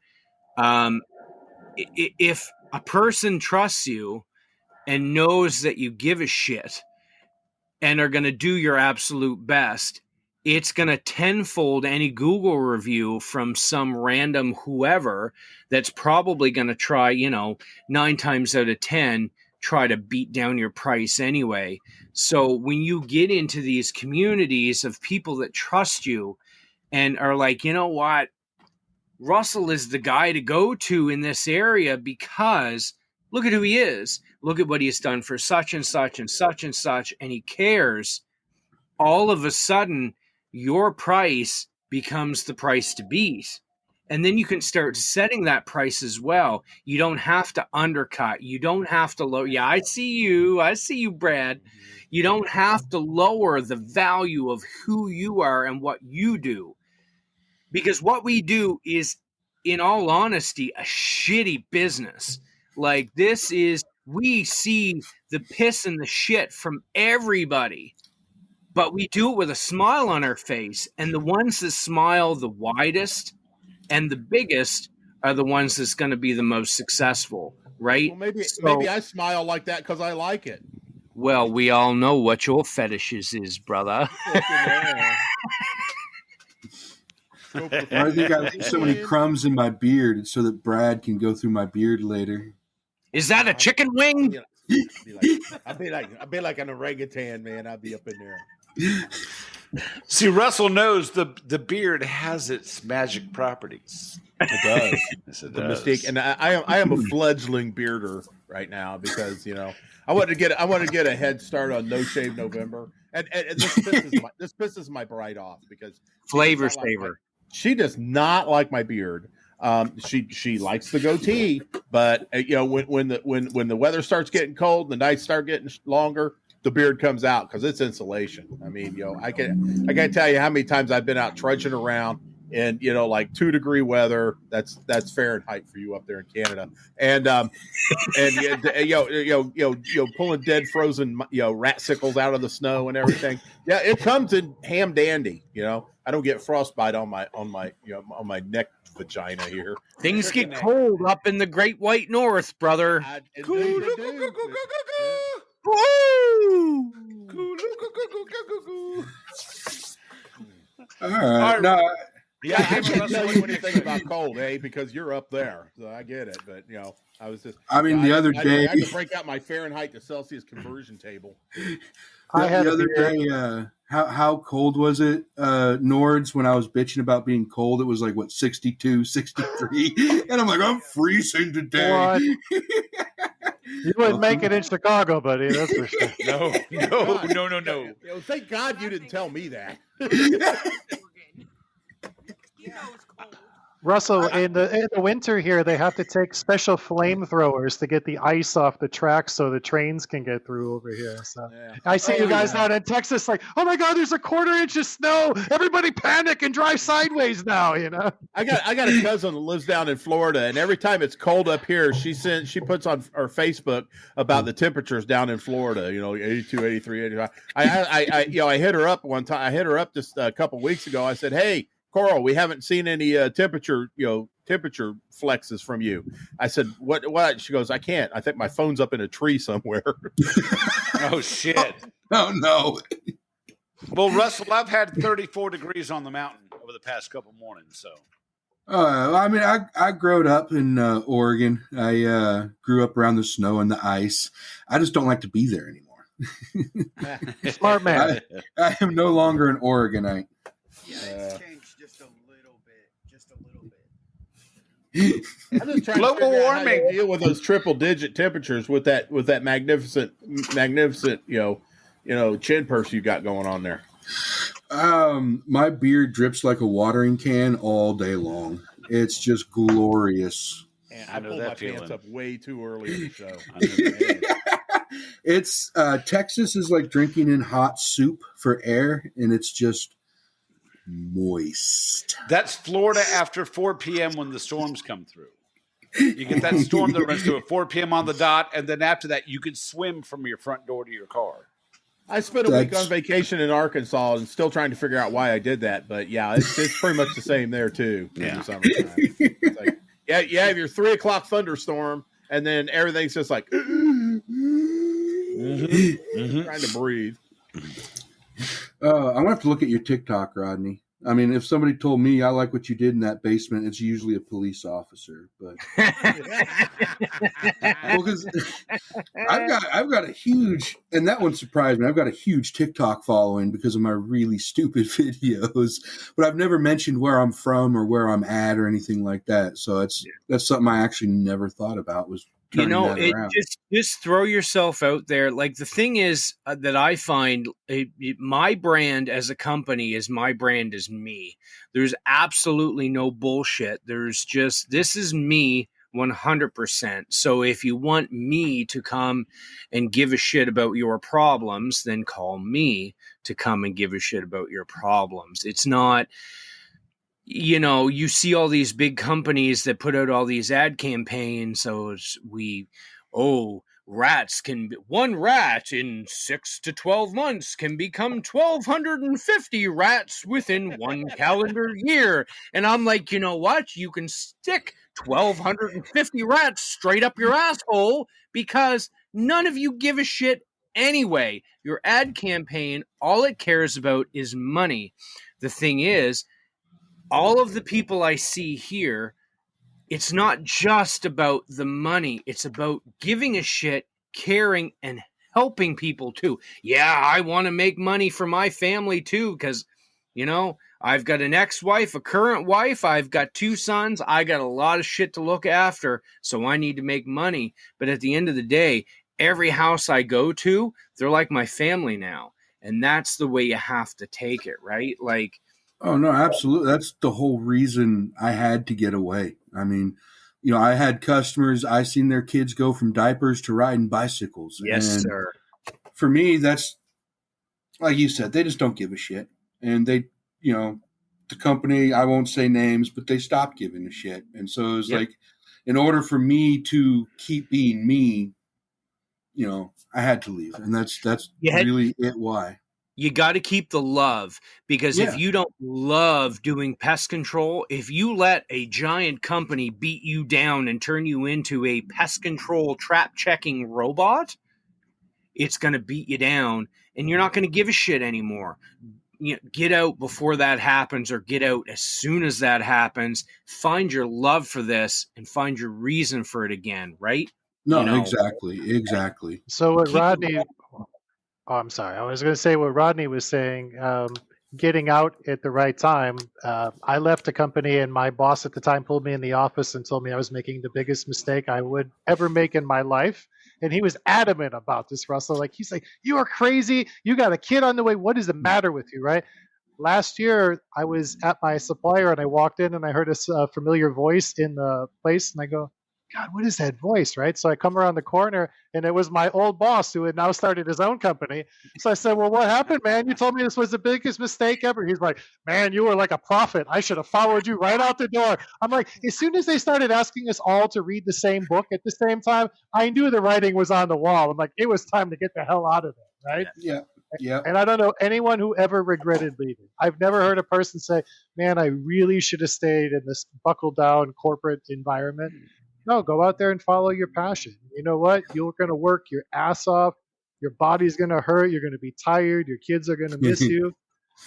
D: if a person trusts you and knows that you give a shit and are going to do your absolute best, it's going to tenfold any Google review from some random whoever that's probably going to try, you know, 9 times out of 10, try to beat down your price anyway. So when you get into these communities of people that trust you and are like, you know what, Russell is the guy to go to in this area because look at who he is. Look at what he has done for such and such and such and such, and he cares. All of a sudden, your price becomes the price to beat. And then you can start setting that price as well. You don't have to undercut. You don't have to lower. Yeah, I see you, Brad. You don't have to lower the value of who you are and what you do. Because what we do is, in all honesty, a shitty business. Like, we see the piss and the shit from everybody, but we do it with a smile on our face. And the ones that smile the widest and the biggest are the ones that's going to be the most successful, right?
C: Well, maybe I smile like that because I like it.
D: Well, we all know what your fetishes is, brother.
G: I think I leave so many crumbs in my beard so that Brad can go through my beard later.
D: Is that a chicken wing?
C: I'd be like an orangutan, man. I'd be up in there.
B: See, Russell knows the beard has its magic properties.
C: It does.
B: Yes, it
C: The
B: does.
C: mystique, and I am a fledgling bearder right now because I want to get a head start on No Shave November, and this pisses my bride off because
D: Flavor saver.
C: She does not like my beard. She likes the goatee, but when the weather starts getting cold, the nights start getting longer, the beard comes out because it's insulation. I mean, I can't tell you how many times I've been out trudging around in like 2-degree weather. That's Fahrenheit for you up there in Canada, and pulling dead frozen rat sickles out of the snow and everything. Yeah, it comes in ham dandy. I don't get frostbite on my neck vagina here.
D: Things get cold up in the Great White North, brother.
G: All right. No,
C: Yeah, I can't tell you anything about cold, because you're up there, so I get it. But I was just.
G: I mean, the other day
C: I had to break out my Fahrenheit to Celsius conversion table.
G: The other day, how cold was it, Nords, when I was bitching about being cold? It was like, 62, 63. And I'm like, I'm freezing today.
E: What? You wouldn't make it in Chicago, buddy. That's for sure.
B: No.
C: Thank God you didn't tell me that.
F: It's cold.
E: Russell, in the winter here, they have to take special flamethrowers to get the ice off the tracks so the trains can get through over here. So I see you guys down in Texas, like, oh my God, there's a 1/4 inch of snow. Everybody panic and drive sideways now.
C: I got a cousin that lives down in Florida, and every time it's cold up here, she puts on her Facebook about the temperatures down in Florida. 82, 83, 85. I hit her up one time. I hit her up just a couple weeks ago. I said, hey, Coral, we haven't seen any temperature flexes from you. I said, what? She goes, I can't. I think my phone's up in a tree somewhere.
B: Oh, shit.
G: Oh, no.
B: Well, Russell, I've had 34 degrees on the mountain over the past couple mornings, so.
G: I mean, I grew up in Oregon. I grew up around the snow and the ice. I just don't like to be there anymore.
E: Smart man.
G: I am no longer an Oregonite.
H: Yeah, it's changed just a little bit.
C: I'm just trying
B: Global
C: to figure out how
B: warming.
C: you deal with those triple-digit temperatures with that magnificent, chin purse you got going on there.
G: My beard drips like a watering can all day long. It's just glorious.
C: And
B: I know
C: pulled
B: that
C: my
B: feeling.
C: pants up way too early in the show.
G: It's Texas is like drinking in hot soup for air, and it's just moist.
B: That's Florida after 4 p.m. when the storms come through. You get that storm that runs through at 4 p.m. on the dot, and then after that, you can swim from your front door to your car.
C: I spent a week on vacation in Arkansas and still trying to figure out why I did that. But yeah, it's pretty much the same there too. In the summertime. It's like, you have your 3 o'clock thunderstorm, and then everything's just like trying to breathe.
G: I'm gonna have to look at your TikTok, Rodney. I mean, if somebody told me I like what you did in that basement, it's usually a police officer. But because I've got a huge, and that one surprised me. I've got a huge TikTok following because of my really stupid videos. But I've never mentioned where I'm from or where I'm at or anything like that. So that's something I actually never thought about was.
D: Just throw yourself out there. Like the thing is that I find my brand as a company is my brand is me. There's absolutely no bullshit. There's just, this is me 100%. So if you want me to come and give a shit about your problems, then call me to come and give a shit about your problems. It's not, you see all these big companies that put out all these ad campaigns. So one rat in 6 to 12 months can become 1,250 rats within 1 calendar year. And I'm like, you know what? You can stick 1,250 rats straight up your asshole because none of you give a shit anyway. Your ad campaign, all it cares about is money. The thing is, all of the people I see here, it's not just about the money. It's about giving a shit, caring and helping people too. Yeah, I want to make money for my family too, because, you know, I've got an ex-wife, a current wife, I've got 2 sons, I got a lot of shit to look after, so I need to make money. But at the end of the day, every house I go to, they're like my family now. And that's the way you have to take it, right? Like,
G: Oh no, absolutely. That's the whole reason I had to get away. I mean, you know, I had customers, I seen their kids go from diapers to riding bicycles.
D: yes,
G: And
D: sir.
G: for me, that's like you said, they just don't give a shit. And they, you know, the company, I won't say names, but they stopped giving a shit. And so it was
D: Yep.
G: like, in order for me to keep being me, you know, I had to leave. And that's
D: You had-
G: really it why.
D: You got to keep the love, because
G: Yeah.
D: if you don't love doing pest control, if you let a giant company beat you down and turn you into a pest control trap checking robot, it's going to beat you down and you're not going to give a shit anymore. You know, get out before that happens, or get out as soon as that happens. Find your love for this and find your reason for it again, right?
G: No,
D: You know.
G: exactly.
E: So what
D: Keep the
E: Rodney? Oh, I'm sorry. I was going to say what Rodney was saying. Getting out at the right time. I left a company, and my boss at the time pulled me in the office and told me I was making the biggest mistake I would ever make in my life. And he was adamant about this, Russell. Like, he's like, "You are crazy. You got a kid on the way. What is the matter with you?" Right? Last year, I was at my supplier, and I walked in, and I heard a familiar voice in the place, and I go, "God, what is that voice?" Right? So I come around the corner, and it was my old boss who had now started his own company. So I said, "Well, what happened, man? You told me this was the biggest mistake ever." He's like, "Man, you were like a prophet. I should have followed you right out the door." I'm like, as soon as they started asking us all to read the same book at the same time, I knew the writing was on the wall. I'm like, it was time to get the hell out of there, right?
G: Yeah.
E: And I don't know anyone who ever regretted leaving. I've never heard a person say, "Man, I really should have stayed in this buckle down corporate environment." No, go out there and follow your passion. You know what? You're going to work your ass off. Your body's going to hurt. You're going to be tired. Your kids are going to miss you.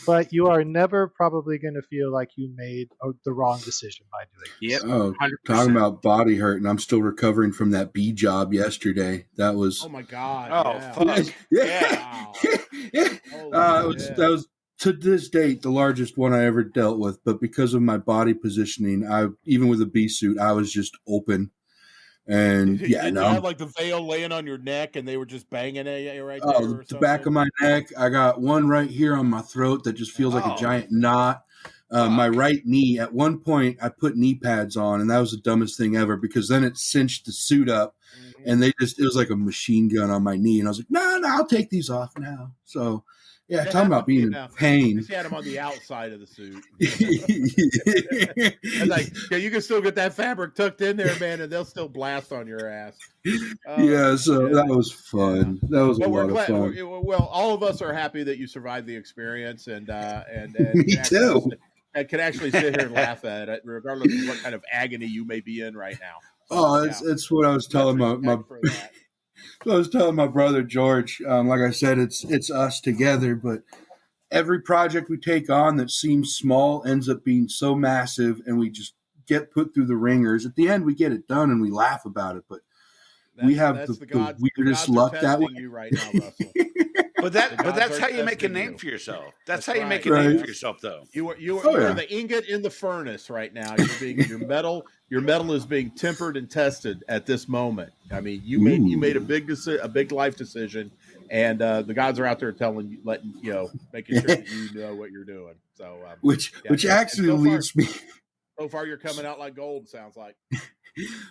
E: But you are never probably going to feel like you made the wrong decision by doing it.
D: Yep.
G: Oh,
D: 100%.
G: talking about body hurt, and I'm still recovering from that bee job yesterday. That was
C: Oh my God.
B: Oh,
C: yeah.
B: fuck.
C: Wow.
G: that was to this date the largest one I ever dealt with. But because of my body positioning, even with a bee suit, I was just open. And
C: You had like the veil laying on your neck, and they were just banging at you right there.
G: Oh, the back of my neck. I got one right here on my throat that just feels like a giant knot. My right knee. At one point, I put knee pads on, and that was the dumbest thing ever because then it cinched the suit up, and it was like a machine gun on my knee, and I was like, no, I'll take these off now. So, yeah, talking about being in pain.
C: You had them on the outside of the suit. Like, yeah, you can still get that fabric tucked in there, man, and they'll still blast on your ass.
G: That was fun. That was a lot of fun.
C: Well, all of us are happy that you survived the experience, and
G: Me too.
C: I can actually sit here and laugh at it, regardless of what kind of agony you may be in right now.
G: So, it's what I was telling I was telling my brother George. Like I said, it's us together, but every project we take on that seems small ends up being so massive, and we just get put through the ringers. At the end, we get it done, and we laugh about it. But we have the weirdest luck that way.
C: You right now, Russell.
B: But that's how you make a name for yourself. That's how you make a name for yourself, though.
C: You are the ingot in the furnace right now. Your metal is being tempered and tested at this moment. I mean, you made a big life decision, and the gods are out there making sure that you know what you're doing. So,
G: which actually leads me.
C: So far, you're coming out like gold. Sounds like.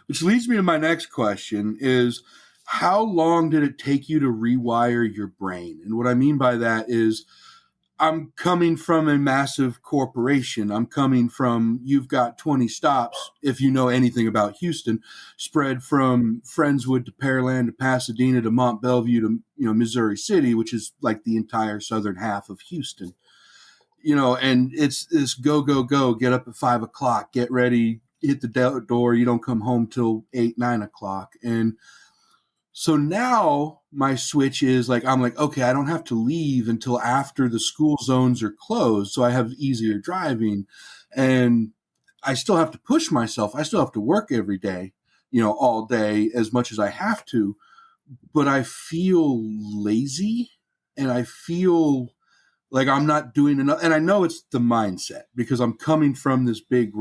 G: Which leads me to my next question: is how long did it take you to rewire your brain? And what I mean by that is, I'm coming from a massive corporation. I'm coming from, you've got 20 stops, if you know anything about Houston, spread from Friendswood to Pearland to Pasadena to Mont Belvieu to, Missouri City, which is like the entire southern half of Houston. And it's this go, go, go, get up at 5 o'clock, get ready, hit the door. You don't come home till 8, 9 o'clock. And so now my switch is I'm like, okay, I don't have to leave until after the school zones are closed. So I have easier driving, and I still have to push myself. I still have to work every day, all day as much as I have to. but I feel lazy and I feel like I'm not doing enough. And I know it's the mindset because I'm coming from this big.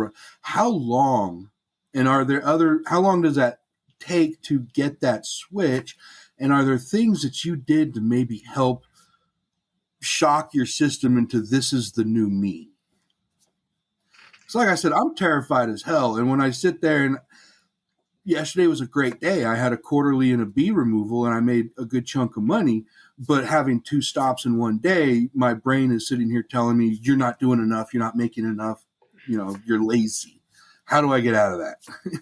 G: How long, and how long does that take to get that switch? And are there things that you did to maybe help shock your system into this is the new me? So like I said, I'm terrified as hell. And when I sit there, and yesterday was a great day. I had a quarterly and a bee removal and I made a good chunk of money, but having 2 stops in one day, my brain is sitting here telling me you're not doing enough. You're not making enough. You're lazy. How do I get out of that?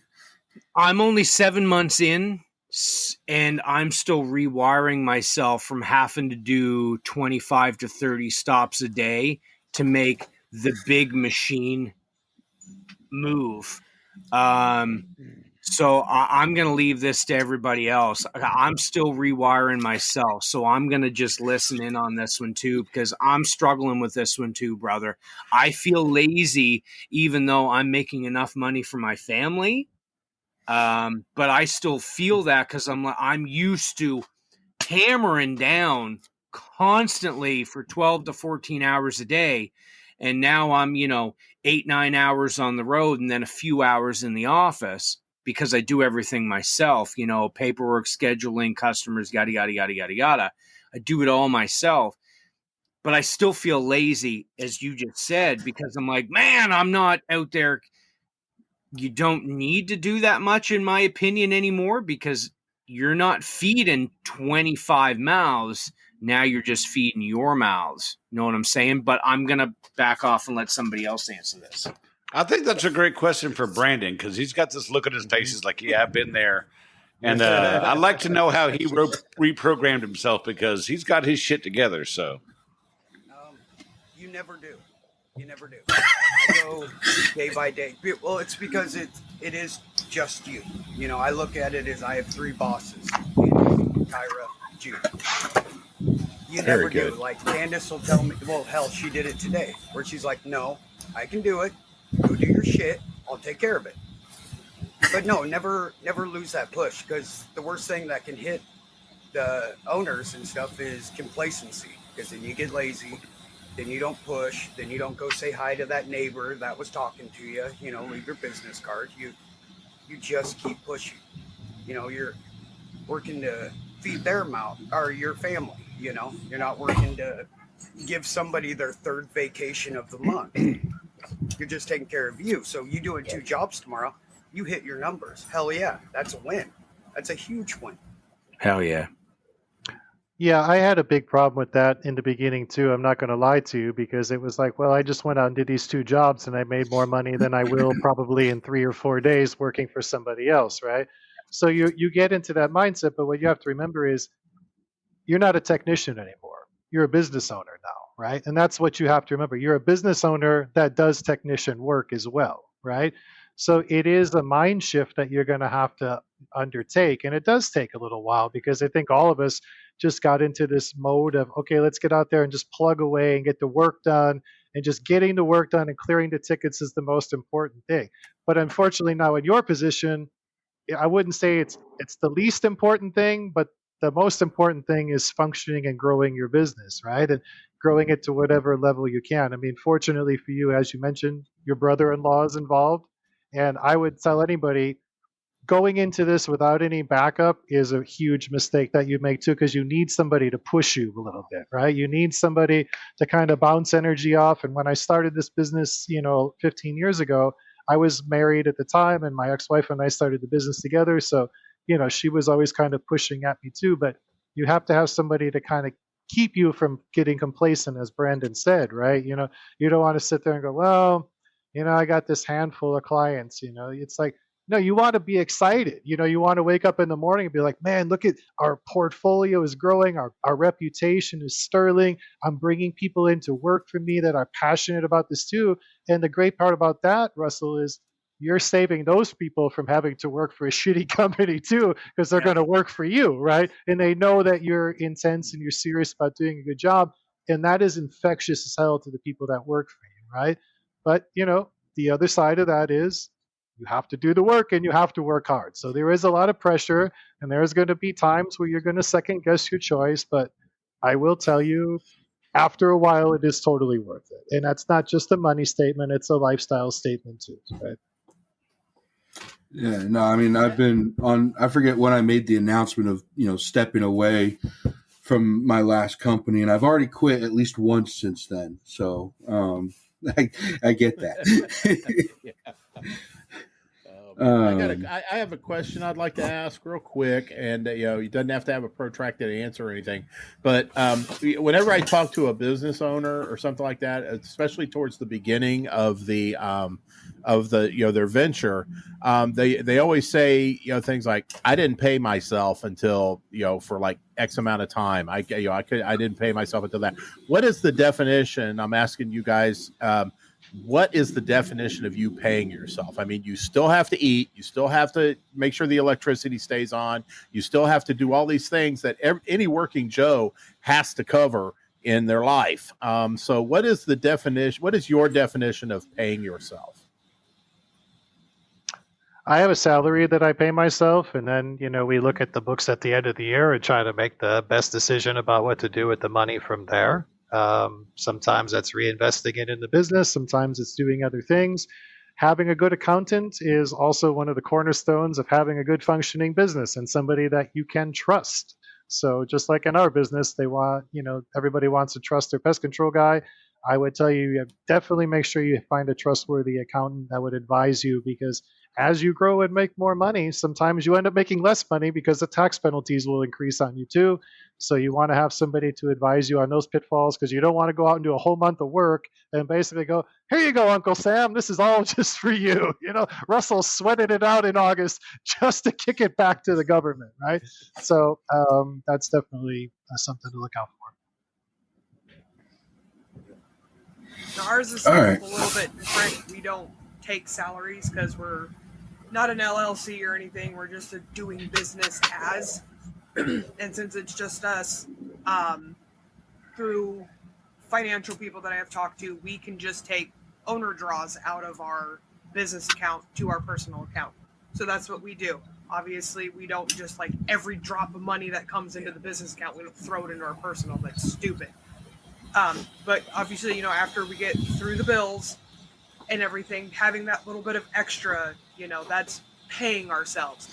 D: I'm only 7 months in, and I'm still rewiring myself from having to do 25 to 30 stops a day to make the big machine move. So I'm going to leave this to everybody else. I'm still rewiring myself. So I'm going to just listen in on this one too, because I'm struggling with this one too, brother. I feel lazy, even though I'm making enough money for my family. But I still feel that because I'm used to hammering down constantly for 12 to 14 hours a day. And now I'm, 8-9 hours on the road and then a few hours in the office because I do everything myself, paperwork, scheduling, customers, yada, yada, yada, yada, yada. I do it all myself. But I still feel lazy, as you just said, because I'm like, man, I'm not out there. You don't need to do that much, in my opinion, anymore, because you're not feeding 25 mouths. Now you're just feeding your mouths. You know what I'm saying? But I'm going to back off and let somebody else answer this.
B: I think that's a great question for Brandon because he's got this look on his face. He's like, yeah, I've been there. And I'd like to know how he reprogrammed himself because he's got his shit together. So
H: you never do. You never do. I go day by day. Well, it's because it is just you. I look at it as I have 3 bosses: Kyra, Jude. You never do. Like Kandyce will tell me, well, hell, she did it today, where she's like, no, I can do it. Go do your shit. I'll take care of it. But no, never lose that push, because the worst thing that can hit the owners and stuff is complacency, because then you get lazy. Then you don't push. Then you don't go say hi to that neighbor that was talking to you. Leave your business card. You just keep pushing. You're working to feed their mouth or your family. You're not working to give somebody their 3rd vacation of the month. You're just taking care of you. So you doing 2 jobs tomorrow, you hit your numbers. Hell yeah, that's a win. That's a huge win.
D: Hell yeah.
E: Yeah, I had a big problem with that in the beginning too. I'm not going to lie to you, because it was like, well, I just went out and did these 2 jobs and I made more money than I will probably in 3 or 4 days working for somebody else, right? So you get into that mindset, but what you have to remember is you're not a technician anymore. You're a business owner now, right? And that's what you have to remember. You're a business owner that does technician work as well, right? So it is a mind shift that you're going to have to undertake. And it does take a little while, because I think all of us just got into this mode of, okay, let's get out there and just plug away and get the work done. And just getting the work done and clearing the tickets is the most important thing. But unfortunately, now in your position, I wouldn't say it's the least important thing, but the most important thing is functioning and growing your business, right? And growing it to whatever level you can. I mean, fortunately for you, as you mentioned, your brother-in-law is involved. And I would tell anybody, going into this without any backup is a huge mistake that you make too, because you need somebody to push you a little bit, right? You need somebody to kind of bounce energy off. And when I started this business, 15 years ago, I was married at the time, and my ex-wife and I started the business together. So, she was always kind of pushing at me too. But you have to have somebody to kind of keep you from getting complacent, as Brandon said, right? You don't want to sit there and go, well, I got this handful of clients. It's like, no, you want to be excited. You want to wake up in the morning and be like, man, look at our portfolio is growing. Our reputation is sterling. I'm bringing people in to work for me that are passionate about this too. And the great part about that, Russell, is you're saving those people from having to work for a shitty company too, because they're going to work for you, right? And they know that you're intense and you're serious about doing a good job. And that is infectious as hell to the people that work for you, right? But, the other side of that is You have to do the work and you have to work hard. So there is a lot of pressure, and there's going to be times where you're going to second guess your choice. But I will tell you, after a while, it is totally worth it. And that's not just a money statement, it's a lifestyle statement too, right?
G: Yeah, no, I mean, I've been on, I forget when I made the announcement of, stepping away from my last company, and I've already quit at least once since then. So I get that.
C: Yeah. I have a question I'd like to ask real quick, and you doesn't have to have a protracted answer or anything. But whenever I talk to a business owner or something like that, especially towards the beginning of the their venture, they always say things like, "I didn't pay myself until for like X amount of time. I didn't pay myself until that." What is the definition? I'm asking you guys. What is the definition of you paying yourself? I mean, you still have to eat. You still have to make sure the electricity stays on. You still have to do all these things that any working Joe has to cover in their life. So what is the definition? What is your definition of paying yourself?
E: I have a salary that I pay myself, and then we look at the books at the end of the year and try to make the best decision about what to do with the money from there. Sometimes that's reinvesting it in the business. Sometimes it's doing other things. Having a good accountant is also one of the cornerstones of having a good functioning business, and somebody that you can trust. So just like in our business, they want, everybody wants to trust their pest control guy. I would tell you, definitely make sure you find a trustworthy accountant that would advise you, because as you grow and make more money, sometimes you end up making less money because the tax penalties will increase on you too. So you want to have somebody to advise you on those pitfalls, because you don't want to go out and do a whole month of work and basically go, "Here you go, Uncle Sam, this is all just for you." Russell sweated it out in August just to kick it back to the government, right? So that's definitely something to look out for.
F: Now, ours is a little bit different. We don't take salaries because we're not an LLC or anything. We're just doing business as. And since it's just us, through financial people that I have talked to, we can just take owner draws out of our business account to our personal account. So that's what we do. Obviously, we don't just like every drop of money that comes into the business account, we don't throw it into our personal. That's stupid. But obviously, after we get through the bills and everything, having that little bit of extra, that's paying ourselves.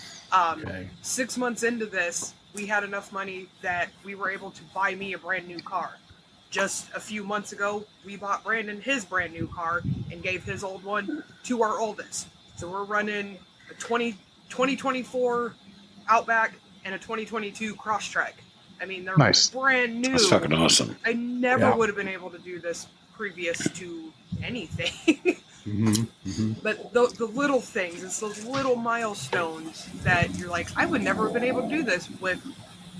F: 6 months into this, we had enough money that we were able to buy me a brand new car. Just a few months ago, we bought Brandon his brand new car and gave his old one to our oldest. So we're running a 2024 Outback and a 2022 Crosstrek. I mean, they're brand new.
B: That's fucking awesome.
F: I never would have been able to do this previous to anything. But the little things, it's those little milestones that you're like, I would never have been able to do this with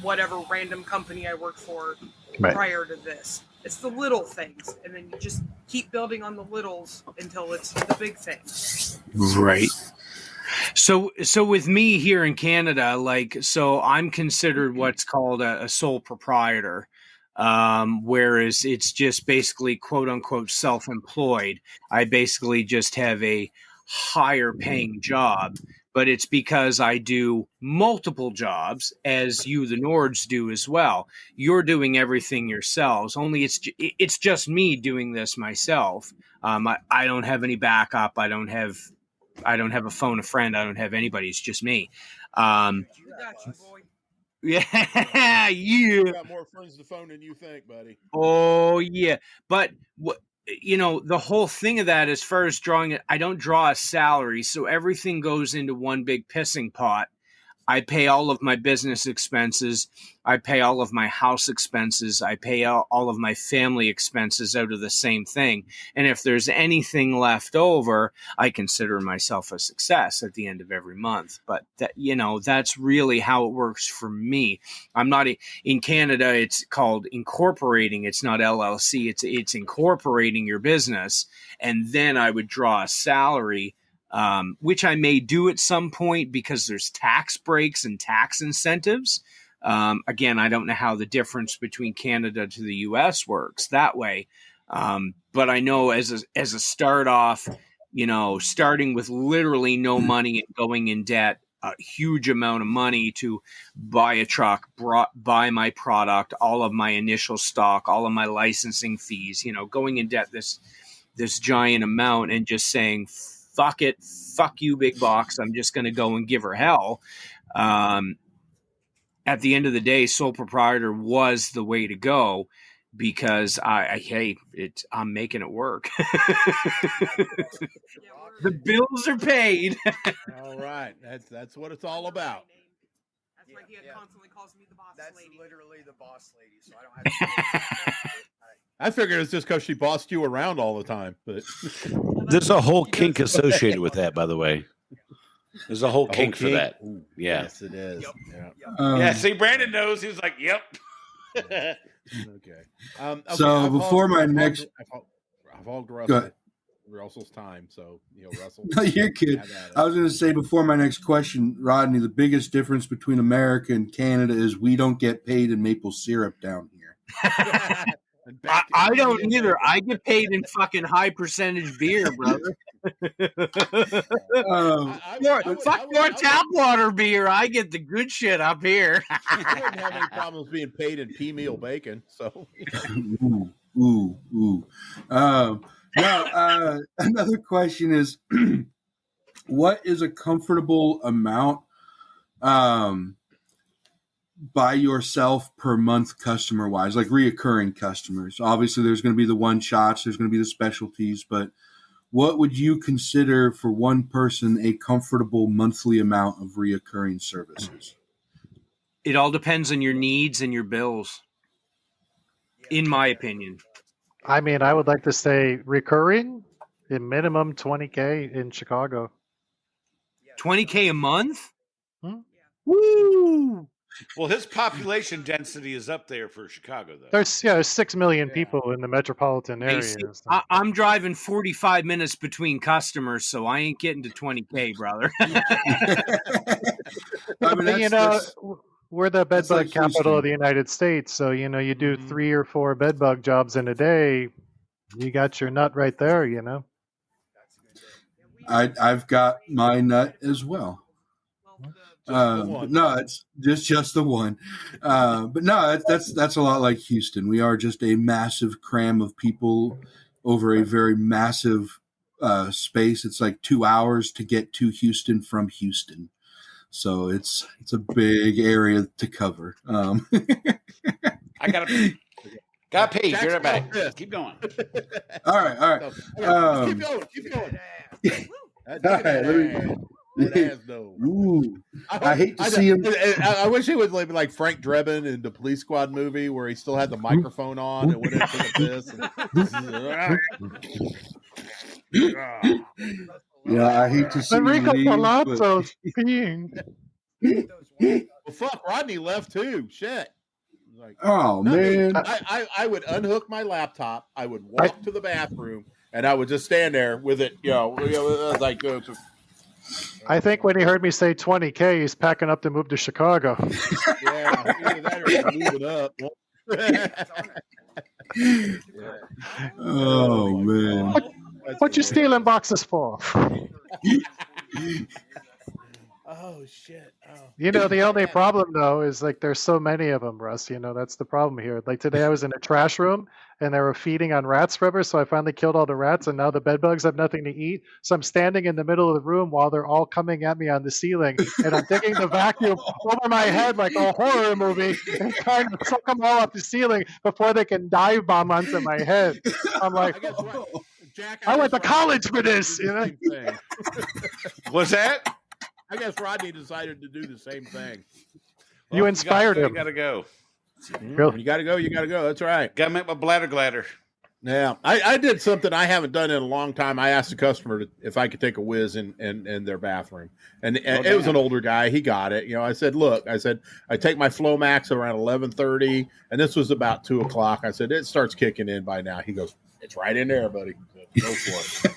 F: whatever random company I worked for prior to this. It's the little things, and then you just keep building on the littles until it's the big things.
D: Right. So with me here in Canada, I'm considered what's called a sole proprietor. Whereas it's just basically quote unquote self-employed. I basically just have a higher paying job, but it's because I do multiple jobs, as you, the Nords, do as well. You're doing everything yourselves, only it's just me doing this myself. I don't have any backup. I don't have a phone a friend. I don't have anybody. It's just me.
F: You got you, boy.
D: Yeah,
C: You got more friends to phone than you think, buddy.
D: Oh yeah, but the whole thing of that, as far as drawing it, I don't draw a salary, so everything goes into one big pissing pot. I pay all of my business expenses. I pay all of my house expenses. I pay all of my family expenses out of the same thing. And if there's anything left over, I consider myself a success at the end of every month. But that's really how it works for me. I'm not in Canada. It's called incorporating. It's not LLC. It's incorporating your business. And then I would draw a salary, which I may do at some point because there's tax breaks and tax incentives. Again, I don't know how the difference between Canada to the U.S. works that way. But I know as a start off, starting with literally no money and going in debt, a huge amount of money to buy a truck, buy my product, all of my initial stock, all of my licensing fees, going in debt this giant amount and just saying, fuck it, fuck you, big box. I'm just going to go and give her hell. At the end of the day, sole proprietor was the way to go because I'm making it work. The bills are paid.
C: All right, that's what it's all about.
F: That's why he constantly calls me the boss
H: That's
F: lady.
H: literally the boss lady, so I don't have to.
C: I figured it's just because she bossed you around all the time, but
B: There's a whole kink associated with that, by the way. There's a whole kink for that.
C: Ooh,
B: Yeah.
C: yes, it is.
H: Yep.
C: Yeah.
B: Yeah, see, Brandon knows. He's like, yep.
C: Okay.
G: So
C: I've
G: before
C: hogged-
G: my
C: I've
G: next-
C: hogged- I've hogged
G: Go
C: Russell's time, so Russell.
G: No, you're good.
C: have at it.
G: I was going to say before my next question, Rodney, the biggest difference between America and Canada is we don't get paid in maple syrup down here.
C: And back to
D: I don't
C: Indian
D: either.
C: bacon.
D: I get paid in fucking high percentage beer, brother. Fuck more tap water beer. I get the good shit up here.
C: I wouldn't have any problems being paid in pea meal bacon. So
G: Ooh. Now, another question is, what is a comfortable amount by yourself per month customer wise, like reoccurring customers? Obviously, there's going to be the one shots, there's going to be the specialties, but what would you consider for one person a comfortable monthly amount of reoccurring services?
D: It all depends on your needs and your bills, in my opinion.
E: I mean, I would like to say recurring, a minimum 20K in Chicago.
D: 20K a month?
E: Hmm?
D: Woo!
B: Well, his population density is up there for Chicago, though.
E: There's 6 million people in the metropolitan area.
D: Basic-
E: so-
D: I'm driving 45 minutes between customers, so I ain't getting to 20K, brother.
G: I mean, that's-
E: we're the
G: that's
E: bedbug
G: like
E: capital of
G: Houston.
E: the United States. So, you do
C: Mhm.
E: 3 or 4 bedbug jobs in a day. You got your nut right there,
G: I've got my nut as well.
C: the one.
G: No, it's just the one. But no, that's a lot like Houston. We are just a massive cram of people over a very massive space. It's like 2 hours to get to Houston from Houston, so it's a big area to cover.
B: I gotta pee. Be
C: Jack's
B: right back.
C: pissed.
B: Keep going.
G: All right.
C: So, keep going.
G: All right, let me- Ooh, I hate to see him.
C: I wish he would like Frank Drebin in the Police Squad movie where he still had the microphone on and went into the piss.
G: Yeah, I hate to see him
E: Enrico
G: leave, but-
E: Palazzo's peeing.
C: Well, fuck, Rodney left too. Shit. Like,
G: Oh man,
C: I would unhook my laptop. I would walk to the bathroom, and I would just stand there with it. Like
E: I think when he heard me say 20K, he's packing up to move to Chicago.
C: yeah, either that or he's moving up.
G: oh man.
E: What you stealing boxes for?
C: Oh shit! Oh.
E: The only problem though is like there's so many of them, Russ. That's the problem here. Like today, I was in a trash room and they were feeding on rat scrubbers, so I finally killed all the rats, and now the bed bugs have nothing to eat. So I'm standing in the middle of the room while they're all coming at me on the ceiling, and I'm taking the vacuum over my head like a horror movie and trying to suck them all off the ceiling before they can dive bomb onto my head. I'm like,
C: I guess what, Jack.
E: I went to
C: guess
E: college
C: Rodney
E: for this,
C: decided to do the same thing.
B: What's that?
C: I guess Rodney decided to do the same thing.
E: You inspired
B: You
E: him.
B: gotta go.
E: Really?
C: You got to go. You got to go. That's right.
B: Gotta make my bladder gladder.
C: Yeah, I did something I haven't done in a long time. I asked the customer if I could take a whiz in their bathroom, and it was an older guy. He got it. I said, look, I take my Flomax around 11:30, and this was about 2:00. I said it starts kicking in by now. He goes, it's right in there, buddy. Go for it.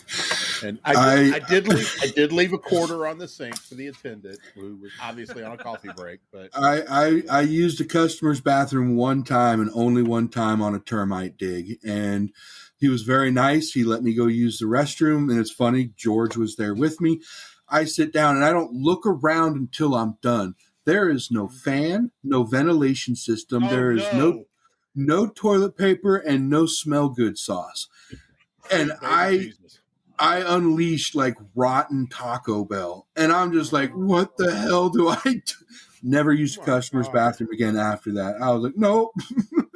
C: And I did leave a quarter on the sink for the attendant, who was obviously on a coffee break. But
G: I used a customer's bathroom one time and only one time on a termite dig, and He was very nice. He let me go use the restroom. And it's funny, George was there with me. I sit down and I don't look around until I'm done. There is no fan, no ventilation system. There is no toilet paper and no smell good sauce. And I unleashed like rotten Taco Bell. And I'm just like, what the hell do I do? Never used a customer's bathroom again after that. I was like, nope.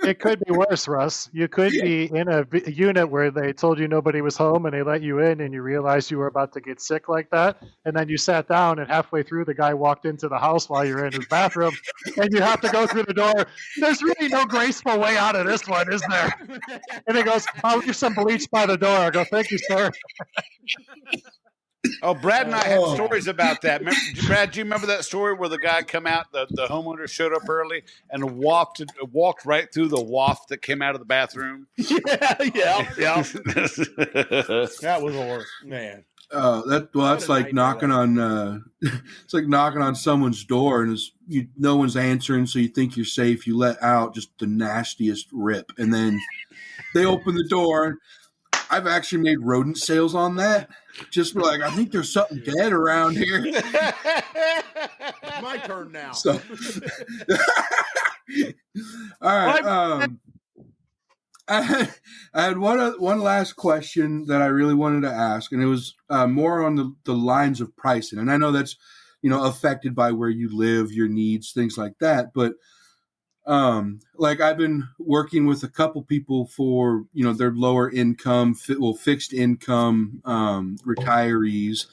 E: It could be worse, Russ. You could be in a unit where they told you nobody was home and they let you in and you realized you were about to get sick like that. And then you sat down and halfway through the guy walked into the house while you're in his bathroom and you have to go through the door. There's really no graceful way out of this one, is there? And he goes, I'll leave some bleach by the door. I go, thank you, sir.
B: Oh, Brad and I had stories about that. Brad, do you remember that story where the guy come out, the homeowner showed up early and walked right through the waft that came out of the bathroom?
C: Yeah. That was horrible, man.
G: That's like knocking on it's like knocking on someone's door and no one's answering, so you think you're safe. You let out just the nastiest rip, and then they open the door. I've actually made rodent sales on that. Just like, I think there's something dead around here.
C: My turn now.
G: So, all right. I had one last question that I really wanted to ask, and it was more on the lines of pricing. And I know that's, affected by where you live, your needs, things like that. But like I've been working with a couple people for, their lower income, fixed income retirees.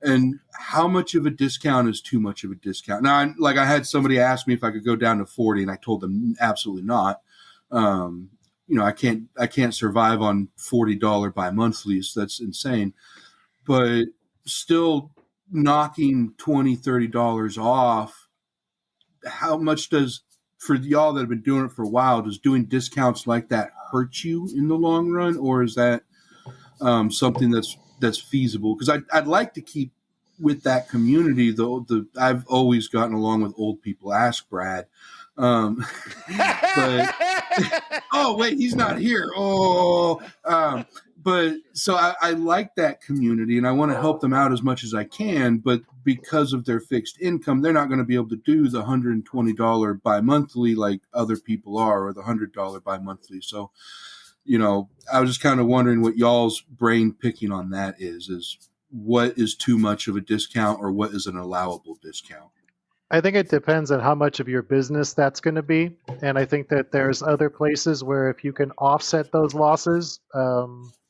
G: And how much of a discount is too much of a discount? Now, I had somebody ask me if I could go down to 40, and I told them absolutely not. I can't survive on $40 bi-monthlies. That's insane. But still knocking $20, $30 off, how much does, for y'all that have been doing it for a while, does doing discounts like that hurt you in the long run? Or is that something that's feasible? Because I'd like to keep with that community, though. I've always gotten along with old people. Ask Brad. But oh wait, he's not here. But so I like that community and I want to help them out as much as I can. But because of their fixed income, they're not going to be able to do the $120 bi-monthly like other people are, or the $100 bi-monthly. So, I was just kind of wondering what y'all's brain picking on that is what is too much of a discount or what is an allowable discount?
E: I think it depends on how much of your business that's going to be. And I think that there's other places where if you can offset those losses,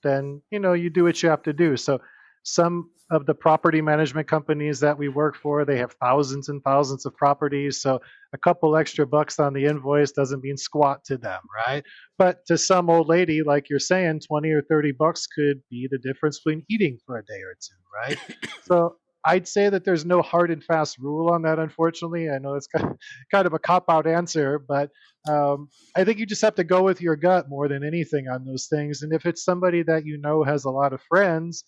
E: then, you do what you have to do. So some of the property management companies that we work for, they have thousands and thousands of properties. So a couple extra bucks on the invoice doesn't mean squat to them, right? But to some old lady, like you're saying, 20 or 30 bucks could be the difference between eating for a day or two, right? So I'd say that there's no hard and fast rule on that, unfortunately. I know it's kind of a cop-out answer, but I think you just have to go with your gut more than anything on those things. And if it's somebody that has a lot of friends,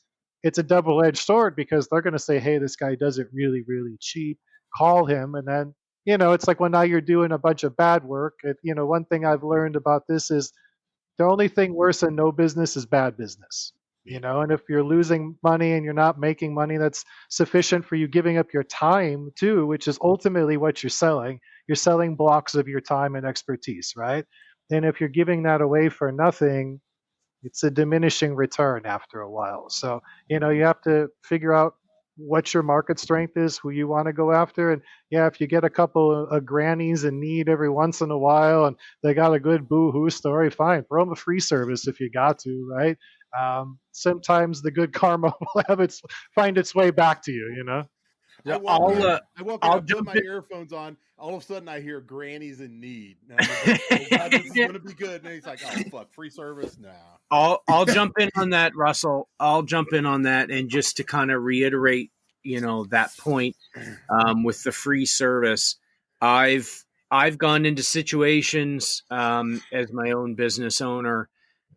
E: it's a double-edged sword because they're going to say, hey, this guy does it really, really cheap. Call him. And then, it's like, well, now you're doing a bunch of bad work. One thing I've learned about this is the only thing worse than no business is bad business. And if you're losing money and you're not making money that's sufficient for you giving up your time too, which is ultimately what you're selling blocks of your time and expertise, right? And if you're giving that away for nothing, it's a diminishing return after a while. So, you have to figure out what your market strength is, who you want to go after. And yeah, if you get a couple of grannies in need every once in a while and they got a good boo-hoo story, fine, throw them a free service if you got to, right? Sometimes the good karma will find its way back to you,
C: I walk up, put my earphones on. All of a sudden, I hear "Granny's in need." And I'm like, oh, God, this is going to be good. And he's like, "Oh fuck, free service now."
D: I'll jump in on that, Russell. I'll jump in on that, and just to kind of reiterate, that point with the free service, I've gone into situations as my own business owner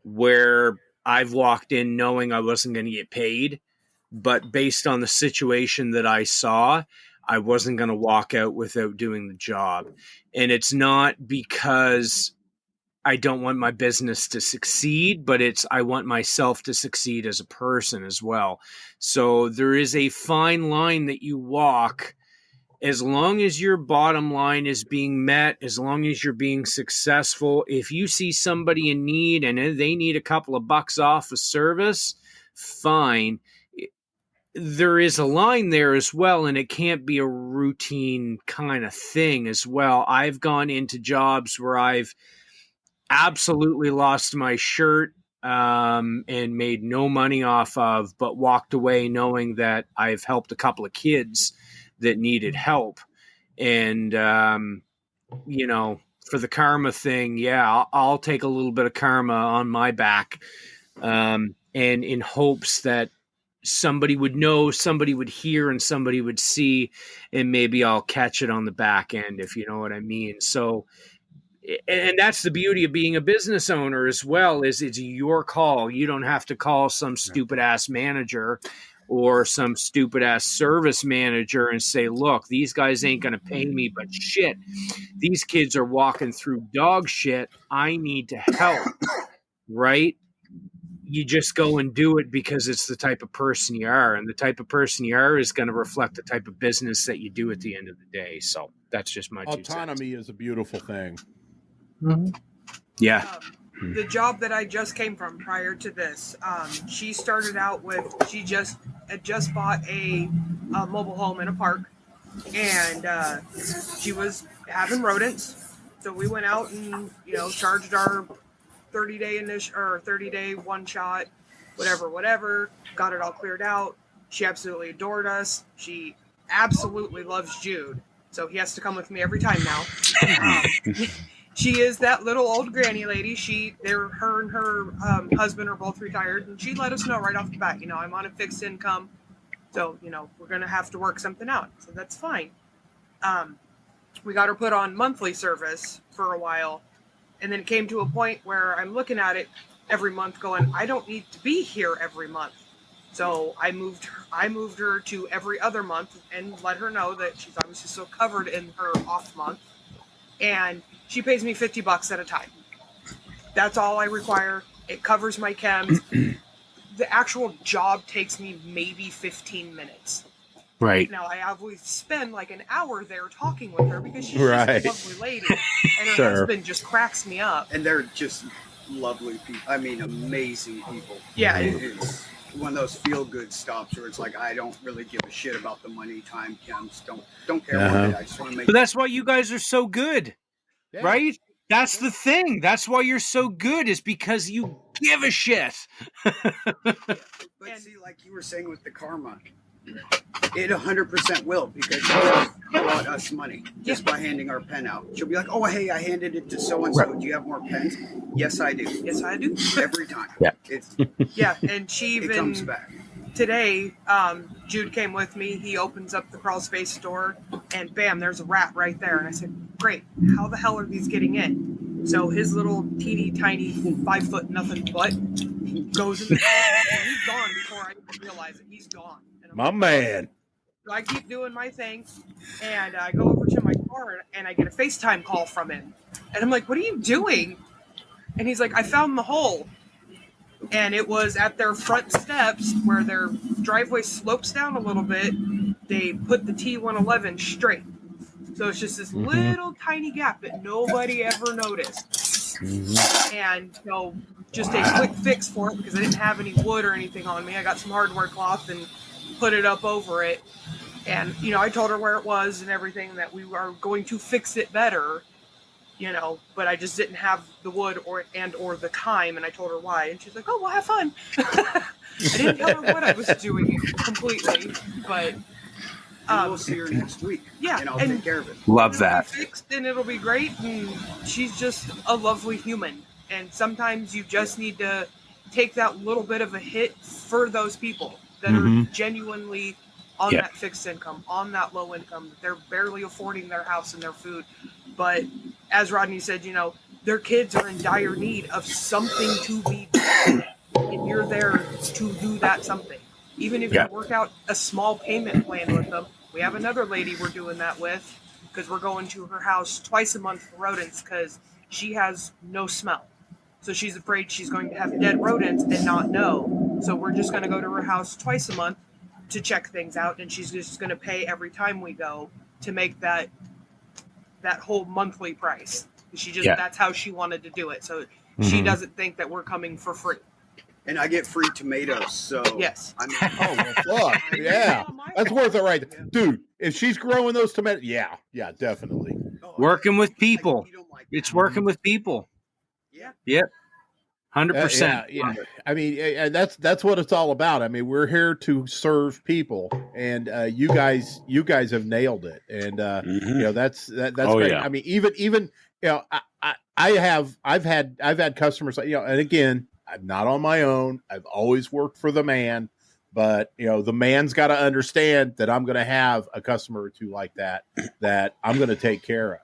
D: where I've walked in knowing I wasn't going to get paid, but based on the situation that I saw, I wasn't going to walk out without doing the job. And it's not because I don't want my business to succeed, but I want myself to succeed as a person as well. So there is a fine line that you walk. As long as your bottom line is being met, as long as you're being successful, if you see somebody in need and they need a couple of bucks off a service, fine. There is a line there as well, and it can't be a routine kind of thing as well. I've gone into jobs where I've absolutely lost my shirt and made no money off of, but walked away knowing that I've helped a couple of kids that needed help. And, you know, for the karma thing, yeah, I'll take a little bit of karma on my back, and in hopes that somebody would know, somebody would hear, and somebody would see, and maybe I'll catch it on the back end, if you know what I mean. So, and that's the beauty of being a business owner as well, is it's your call. You don't have to call some stupid ass manager or some stupid ass service manager and say, look, these guys ain't going to pay me, but shit, these kids are walking through dog shit. I need to help, right? You just go and do it because it's the type of person you are, and the type of person you are is going to reflect the type of business that you do at the end of the day. So that's just my 2 cents.
C: Autonomy is a beautiful thing.
D: Mm-hmm. Yeah.
F: The job that I just came from prior to this, she started out with, she had just bought a mobile home in a park, and she was having rodents. So we went out and, you know, charged our 30-day one shot, whatever, got it all cleared out. She absolutely adored us. She absolutely loves Jude, so he has to come with me every time now. She is that little old granny lady. Her and her husband are both retired, and she let us know right off the bat, you know, I'm on a fixed income, so, you know, we're going to have to work something out. So that's fine. We got her put on monthly service for a while, and then it came to a point where I'm looking at it every month going, I don't need to be here every month. So I moved her to every other month and let her know that she's obviously still covered in her off month. And she pays me $50 at a time. That's all I require. It covers my chems. The actual job takes me maybe 15 minutes.
D: Right.
F: Now, I always spend like an hour there talking with her because she's
C: Right.
F: just a lovely lady. And her husband just cracks me up.
H: And they're just lovely people. I mean, amazing people.
F: Yeah.
H: It's one of those feel-good stops where it's like, I don't really give a shit about the money, time, chems. Don't care about it. I just want to make.
D: But that's why you guys are so good, right? That's the thing. That's why you're so good, is because you give a shit.
H: But see, like you were saying with the karma, it 100% will, because she brought us money just by handing our pen out. She'll be like, oh, hey, I handed it to so-and-so. Do you have more pens? Yes, I do.
F: Yes, I do.
H: Every time.
F: Yeah, and she even,
H: it comes back.
F: Today, Jude came with me. He opens up the crawl space door, and bam, there's a rat right there. And I said, great, how the hell are these getting in? So his little teeny tiny 5 foot nothing butt goes in the car, and he's gone before I even realize it. He's gone. And
C: My man.
F: So I keep doing my thing, and I go over to my car, and I get a FaceTime call from him. And I'm like, what are you doing? And he's like, I found the hole. And it was at their front steps where their driveway slopes down a little bit. They put the T111 straight. So it's just this little tiny gap that nobody ever noticed. And, you know, just a quick fix for it because I didn't have any wood or anything on me. I got some hardware cloth and put it up over it. And, you know, I told her where it was and everything, that we are going to fix it better. You know, but I just didn't have the wood or the time, and I told her why, and she's like, "Oh, well, have fun." I didn't tell her what I was doing completely, but
H: we'll see her next week.
F: Yeah,
H: and I'll take care of it.
D: Love that.
F: It'll be fixed and it'll be great. And she's just a lovely human, and sometimes you just need to take that little bit of a hit for those people that are genuinely on that fixed income, on that low income. They're barely affording their house and their food. But as Rodney said, you know, their kids are in dire need of something to be done. And you're there to do that something. Even if you work out a small payment plan with them. We have another lady we're doing that with because we're going to her house twice a month for rodents because she has no smell. So she's afraid she's going to have dead rodents and not know. So we're just going to go to her house twice a month to check things out, and she's just going to pay every time we go to make that whole monthly price. She just that's how she wanted to do it. So she doesn't think that we're coming for free.
H: And I get free tomatoes, so
F: yes.
H: I mean,
C: well, fuck, yeah, that's worth it, right there. Dude. If she's growing those tomatoes, yeah, definitely.
D: Working with people, it's working with people.
H: Yeah.
D: Yep. 100%.
C: Yeah. I mean, and that's what it's all about. I mean, we're here to serve people, and you guys have nailed it. And that's great.
B: Yeah.
C: I mean, even I've had customers, and again, I'm not on my own. I've always worked for the man, but the man's got to understand that I'm going to have a customer or two like that I'm going to take care of.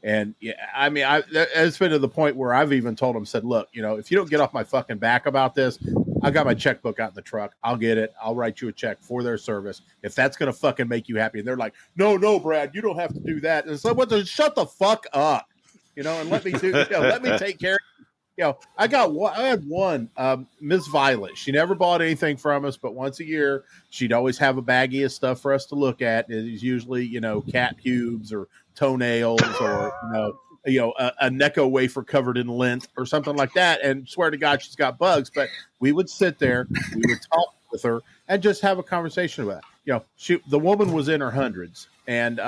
C: And I mean, it's been to the point where I've even told them, said, look, if you don't get off my fucking back about this, I got my checkbook out in the truck. I'll get it. I'll write you a check for their service if that's going to fucking make you happy. And they're like, no, Brad, you don't have to do that. And it's like, shut the fuck up, and let me let me take care of it. I had one, Miss Violet. She never bought anything from us, but once a year, she'd always have a baggie of stuff for us to look at. It was usually, cat pubes or toenails or, a Necco wafer covered in lint or something like that. And swear to God, she's got bugs. But we would sit there, we would talk with her and just have a conversation about it. The woman was in her hundreds, and,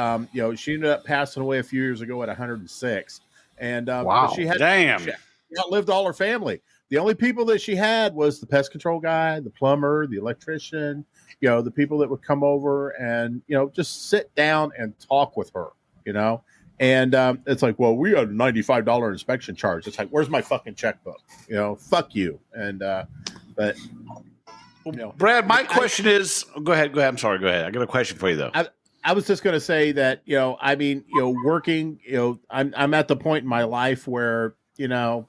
C: she ended up passing away a few years ago at 106. And
B: wow,
C: she had
B: damn.
C: She outlived all her family. The only people that she had was the pest control guy, the plumber, the electrician, the people that would come over and, just sit down and talk with her, and it's like, well, we had a $95 inspection charge. It's like, where's my fucking checkbook? Fuck you. And, but,
B: Brad, my question is, go ahead. I'm sorry. Go ahead. I got a question for you though.
C: I was just going to say that, I mean, working, I'm at the point in my life where,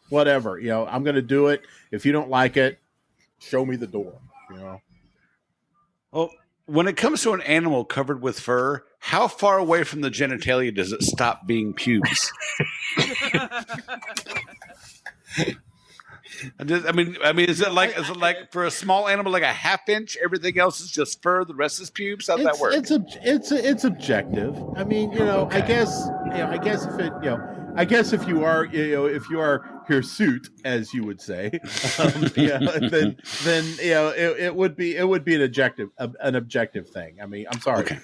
C: whatever, I'm going to do it. If you don't like it, show me the door,
B: Well, when it comes to an animal covered with fur, how far away from the genitalia does it stop being pubes? I mean, is it like for a small animal, like a half inch, everything else is just fur, the rest is pubes? How's that work?
C: It's objective. I mean, okay. I guess if you are hirsute, as you would say, then it would be an objective thing. I mean, I'm sorry,
B: okay.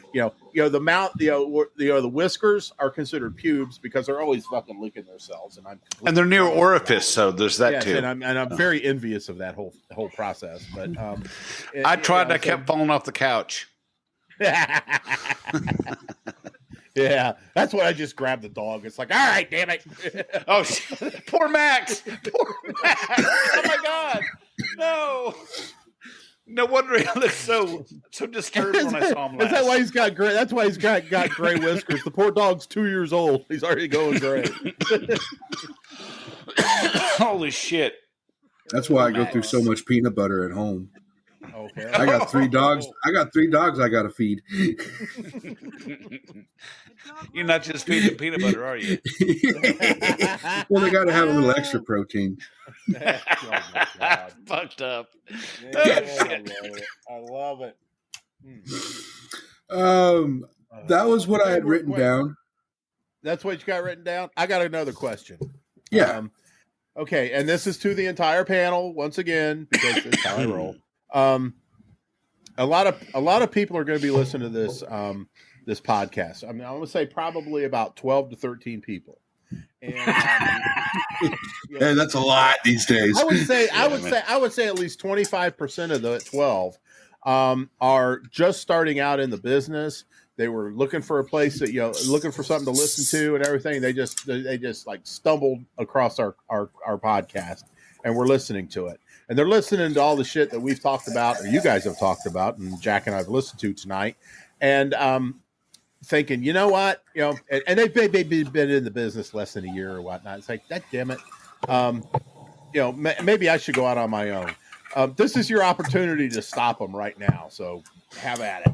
C: The mouth, the whiskers are considered pubes because they're always fucking licking themselves, and
B: they're near orifice, so there's that too.
C: And I'm very envious of that whole process. But
B: I tried. I kept falling off the couch.
C: Yeah, that's why I just grabbed the dog. It's like, all right, damn it.
B: Oh, poor Max. Poor Max. Oh, my God. No. No wonder he looked so disturbed when I saw him last.
C: Is that why he's got gray? That's why he's got gray whiskers. The poor dog's 2 years old. He's already going gray.
B: Holy shit.
G: That's why I go through so much peanut butter at home.
C: Okay.
G: I got 3 dogs. I got to feed.
B: You're not just feeding peanut butter, are you?
G: Well, they got to have a little extra protein.
C: Oh my God.
B: Fucked up.
C: I love it.
G: That was what I had written down.
C: That's what you got written down? I got another question.
G: Yeah.
C: Okay, and this is to the entire panel once again because it's how I roll. A lot of people are going to be listening to this this podcast. I mean, I'm going to say probably about 12 to 13 people. And
G: yeah, that's a lot these days.
C: I would say at least 25% of the 12 are just starting out in the business. They were looking for a place that, looking for something to listen to and everything. They just like stumbled across our podcast and we're listening to it. And they're listening to all the shit that we've talked about, or you guys have talked about, and Jack and I have listened to tonight, and thinking, you know what, and they've been in the business less than a year or whatnot. It's like, that damn it, maybe I should go out on my own. This is your opportunity to stop them right now. So have at it.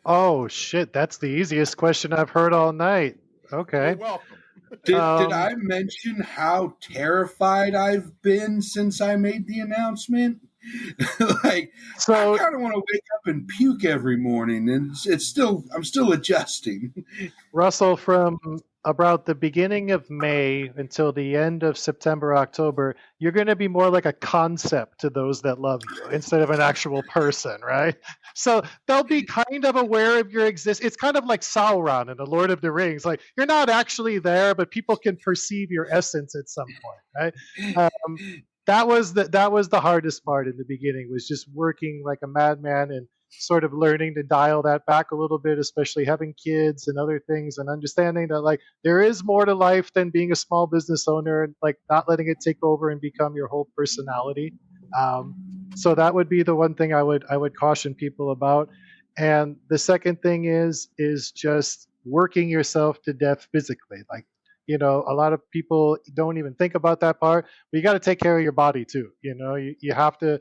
E: Oh shit, that's the easiest question I've heard all night. Okay.
C: You're welcome.
G: Did I mention how terrified I've been since I made the announcement? Like,
E: So
G: I kind of want to wake up and puke every morning, and I'm still adjusting.
E: Russell, from about the beginning of May until the end of September, October, you're going to be more like a concept to those that love you instead of an actual person, right? So they'll be kind of aware of your existence. It's kind of like Sauron in The Lord of the Rings. Like, you're not actually there, but people can perceive your essence at some point, right? That was the hardest part in the beginning, was just working like a madman and sort of learning to dial that back a little bit, especially having kids and other things, and understanding that like there is more to life than being a small business owner, and like not letting it take over and become your whole personality. So that would be the one thing I would caution people about. And the second thing is just working yourself to death physically. Like, you know, a lot of people don't even think about that part, but you got to take care of your body too. You know, you have to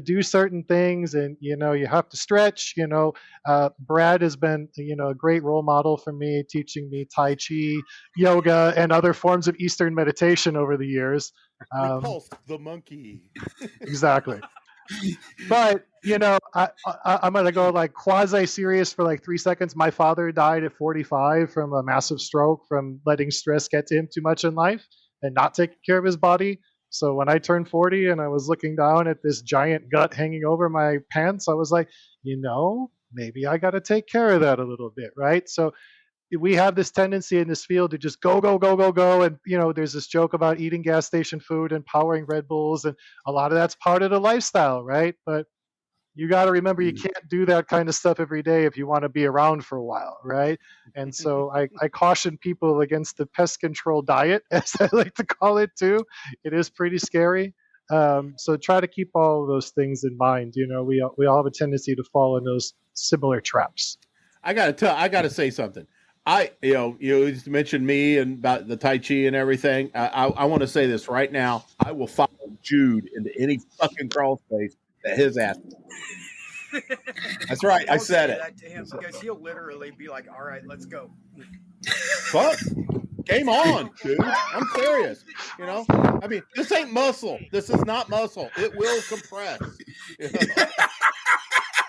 E: do certain things, and you know, you have to stretch. You know, Brad has been, you know, a great role model for me, teaching me Tai Chi, yoga, and other forms of Eastern meditation over the years.
C: Repulse the monkey.
E: Exactly. But you know, I'm gonna go like quasi serious for like 3 seconds. My father died at 45 from a massive stroke from letting stress get to him too much in life and not taking care of his body. So when I turned 40 and I was looking down at this giant gut hanging over my pants, I was like, you know, maybe I got to take care of that a little bit, right? So we have this tendency in this field to just go, go, go, go, go. And, you know, there's this joke about eating gas station food and powering Red Bulls. And a lot of that's part of the lifestyle, right? But you got to remember, you can't do that kind of stuff every day if you want to be around for a while, right? And so I caution people against the pest control diet, as I like to call it too. It is pretty scary. So try to keep all of those things in mind. You know, we all have a tendency to fall in those similar traps.
C: I gotta say something. You just mentioned me and about the Tai Chi and everything. I want to say this right now. I will follow Jude into any fucking crawl space that his ass. That's right. I said it.
H: That to him, because he'll literally be like, "All right, let's go."
C: Fuck. Game on, dude. I'm serious. You know, I mean, this ain't muscle. This is not muscle. It will compress.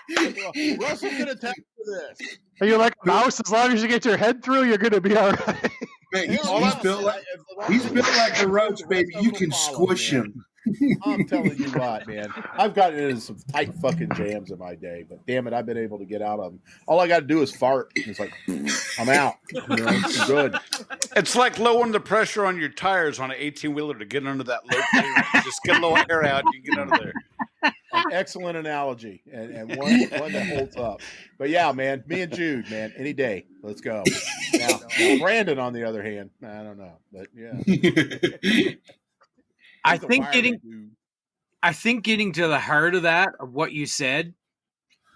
C: You know? Russell can attest to this.
E: Are you like a mouse? As long as you get your head through, you're going to be all right.
G: Man, he's built like the roach, baby. You can squish him.
C: I'm telling you what, man. I've gotten into some tight fucking jams in my day, but damn it, I've been able to get out of them. All I got to do is fart. It's like, I'm out. You know, I'm good.
B: It's like lowering the pressure on your tires on an 18-wheeler to get under that low gear. Just get a little air out, you can get under there.
C: An excellent analogy, and one that holds up. But yeah, man, me and Jude, man, any day. Let's go. Now, Brandon, on the other hand, I don't know, but yeah.
D: I think getting to the heart of that, of what you said,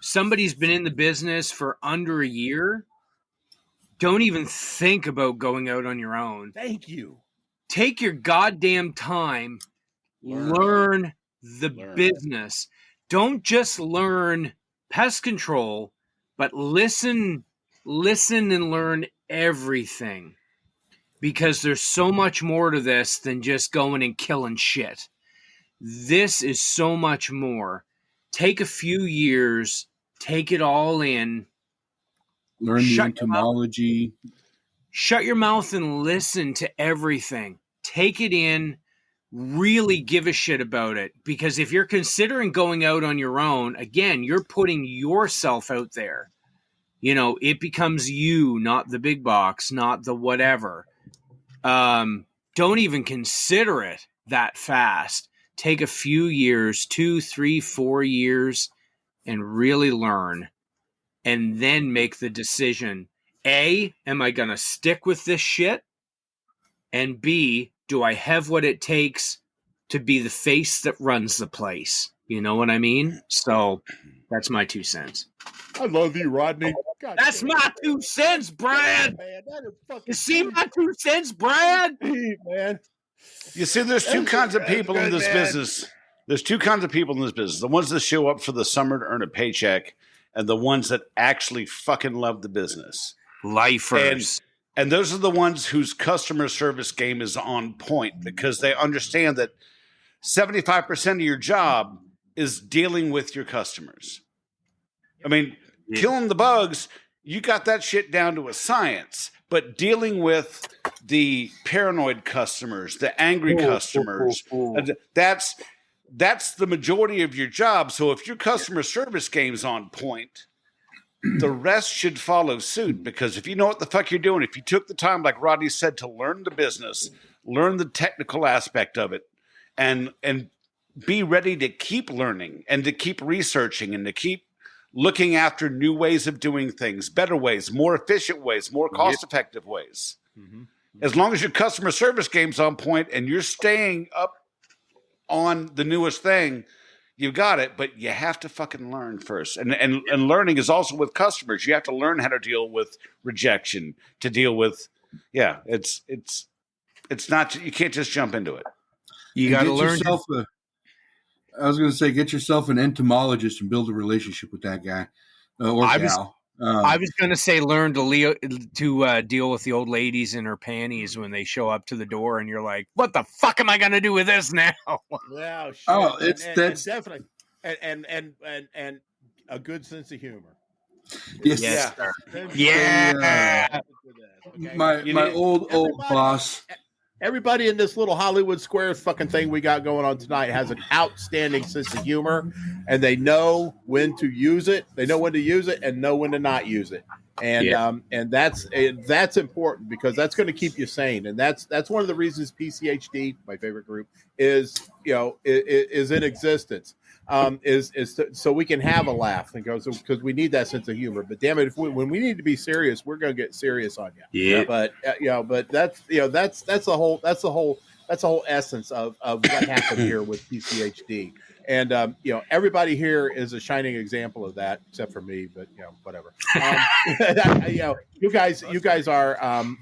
D: somebody's been in the business for under a year. Don't even think about going out on your own.
C: Thank you.
D: Take your goddamn time. Learn the business. Don't just learn pest control, but listen and learn everything. Because there's so much more to this than just going and killing shit. This is so much more. Take a few years, take it all in.
G: Learn the entomology.
D: Shut your mouth and listen to everything. Take it in. Really give a shit about it. Because if you're considering going out on your own, again, you're putting yourself out there. You know, it becomes you, not the big box, not the whatever. Don't even consider it that fast. Take a few years, 2, 3, 4 years, and really learn. And then make the decision. A, am I going to stick with this shit? And B, do I have what it takes to be the face that runs the place? You know what I mean? So that's my 2 cents.
C: I love you, Rodney.
D: God, that's my 2 cents, Brad. Man, you see my 2 cents, Brad?
C: Man.
B: You see, there's two kinds of people in this business. There's two kinds of people in this business. The ones that show up for the summer to earn a paycheck, and the ones that actually fucking love the business.
D: Lifers.
B: And those are the ones whose customer service game is on point because they understand that 75% of your job is dealing with your customers. I mean, killing the bugs, you got that shit down to a science, but dealing with the paranoid customers, the angry customers, that's the majority of your job. So if your customer service game's on point, the rest should follow suit, because if you know what the fuck you're doing, if you took the time, like Rodney said, to learn the business, learn the technical aspect of it, and be ready to keep learning and to keep researching and to keep looking after new ways of doing things, better ways, more efficient ways, more cost-effective ways. Mm-hmm. As long as your customer service game's on point and you're staying up on the newest thing, you got it, but you have to fucking learn first. And learning is also with customers. You have to learn how to deal with rejection, to deal with, it's not, you can't just jump into it.
G: You got to learn. I was going to say, get yourself an entomologist and build a relationship with that guy or gal.
D: I was going to say, learn to deal with the old ladies in her panties when they show up to the door, and you're like, "What the fuck am I going to do with this now?"
C: Wow, shit.
G: Oh,
C: that's definitely and a good sense of humor.
G: Yes,
D: yeah.
C: Okay.
G: My old boss.
C: Everybody in this little Hollywood Squares fucking thing we got going on tonight has an outstanding sense of humor, and they know when to use it. They know when to use it and know when to not use it. And and that's important, because that's going to keep you sane. And that's one of the reasons PCHD, my favorite group, is in existence. So we can have a laugh and go, because we need that sense of humor. But damn it, when we need to be serious, we're going to get serious on you.
D: Yeah.
C: But but that's the whole essence of what happened here with PCHD. And everybody here is a shining example of that, except for me. But whatever. You guys are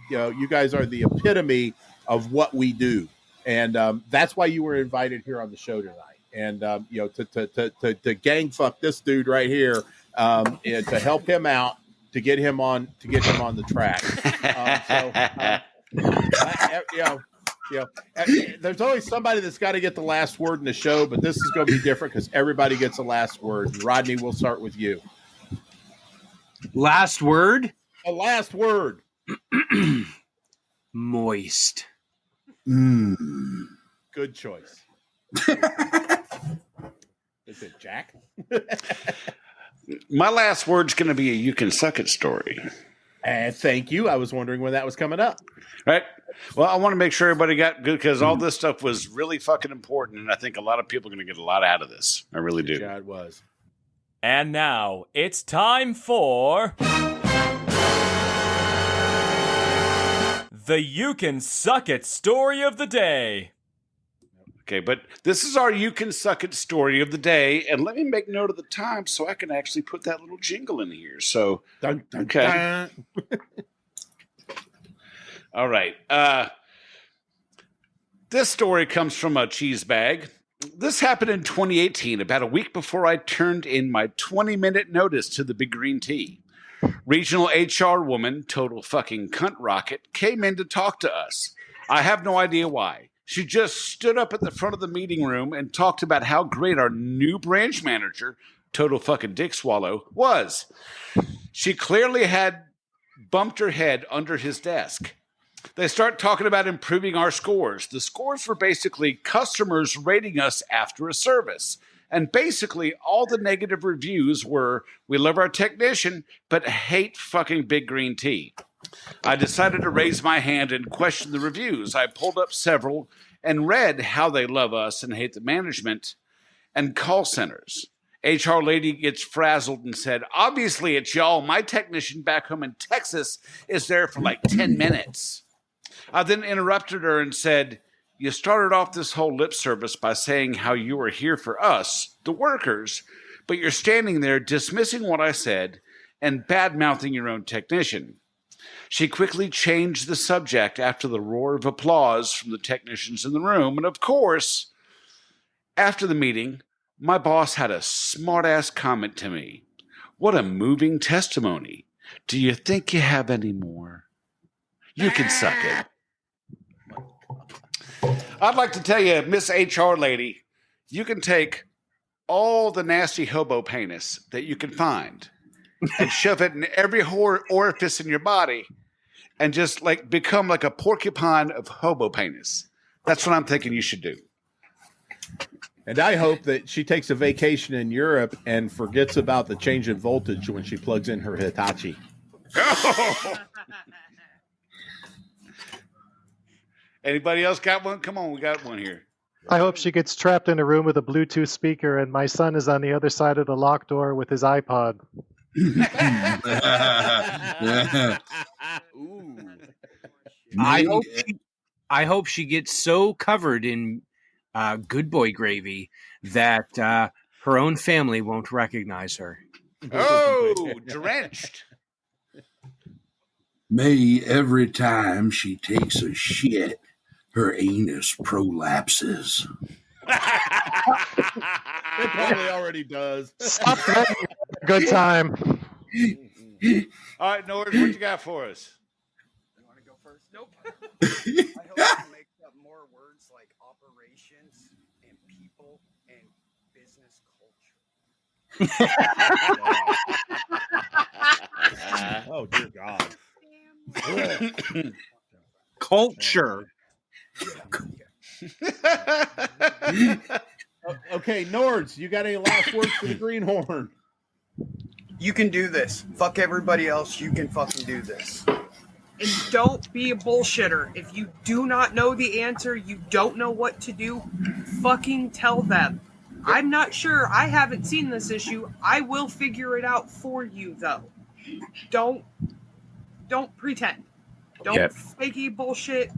C: you guys are the epitome of what we do, and that's why you were invited here on the show tonight. And to gang fuck this dude right here, and to help him out, to get him on the track. There's always somebody that's got to get the last word in the show, but this is going to be different because everybody gets the last word. And Rodney, we'll start with you.
D: Last word?
C: A last word.
D: Moist.
C: Good choice. Is it Jack?
B: My last word's going to be a "you can suck it" story.
C: And thank you. I was wondering when that was coming up.
B: Right. Well, I want to make sure everybody got good, because all this stuff was really fucking important, and I think a lot of people are going to get a lot out of this. I really do.
C: Yeah, it was.
A: And now it's time for the "You Can Suck It" story of the day.
B: Okay, but this is our "You Can Suck It" story of the day, and let me make note of the time so I can actually put that little jingle in here. So,
C: Dun, dun,
B: okay.
C: dun.
B: All right. This story comes from a cheese bag. This happened in 2018, about a week before I turned in my 20-minute notice to the Big Green Tea. Regional HR woman, total fucking cunt rocket, came in to talk to us. I have no idea why. She just stood up at the front of the meeting room and talked about how great our new branch manager, total fucking dick swallow, was. She clearly had bumped her head under his desk. They start talking about improving our scores. The scores were basically customers rating us after a service. And basically all the negative reviews were, "We love our technician, but hate fucking Big Green Tea." I decided to raise my hand and question the reviews. I pulled up several and read how they love us and hate the management and call centers. HR lady gets frazzled and said, "Obviously it's y'all. My technician back home in Texas is there for like 10 minutes. I then interrupted her and said, "You started off this whole lip service by saying how you were here for us, the workers, but you're standing there dismissing what I said and bad-mouthing your own technician." She quickly changed the subject after the roar of applause from the technicians in the room. And of course, after the meeting, my boss had a smart-ass comment to me. "What a moving testimony. Do you think you have any more?" You can suck it. I'd like to tell you, Miss HR lady, you can take all the nasty hobo penis that you can find and shove it in every orifice in your body and just like become like a porcupine of hobo penis. That's what I'm thinking you should do.
C: And I hope that she takes a vacation in Europe and forgets about the change in voltage when she plugs in her Hitachi.
B: Anybody else got one? Come on, we got one here.
E: I hope she gets trapped in a room with a Bluetooth speaker and my son is on the other side of the locked door with his iPod.
B: Ooh.
D: I hope she gets so covered in good boy gravy that her own family won't recognize her.
B: Oh, drenched.
G: May every time she takes a shit, her anus prolapses.
C: It probably already does.
E: Stop that. Good time.
B: All right, Nord, what you got for us?
H: You want to go first? Nope. I hope you make up more words like operations and people and business culture.
C: Oh, dear God.
D: Culture.
C: Okay, Nords, you got any last words for the greenhorn?
H: You can do this. Fuck everybody else. You can fucking do this.
F: And don't be a bullshitter. If you do not know the answer, you don't know what to do, fucking tell them. I'm not sure. I haven't seen this issue. I will figure it out for you, though. Don't pretend. Don't fakey bullshit.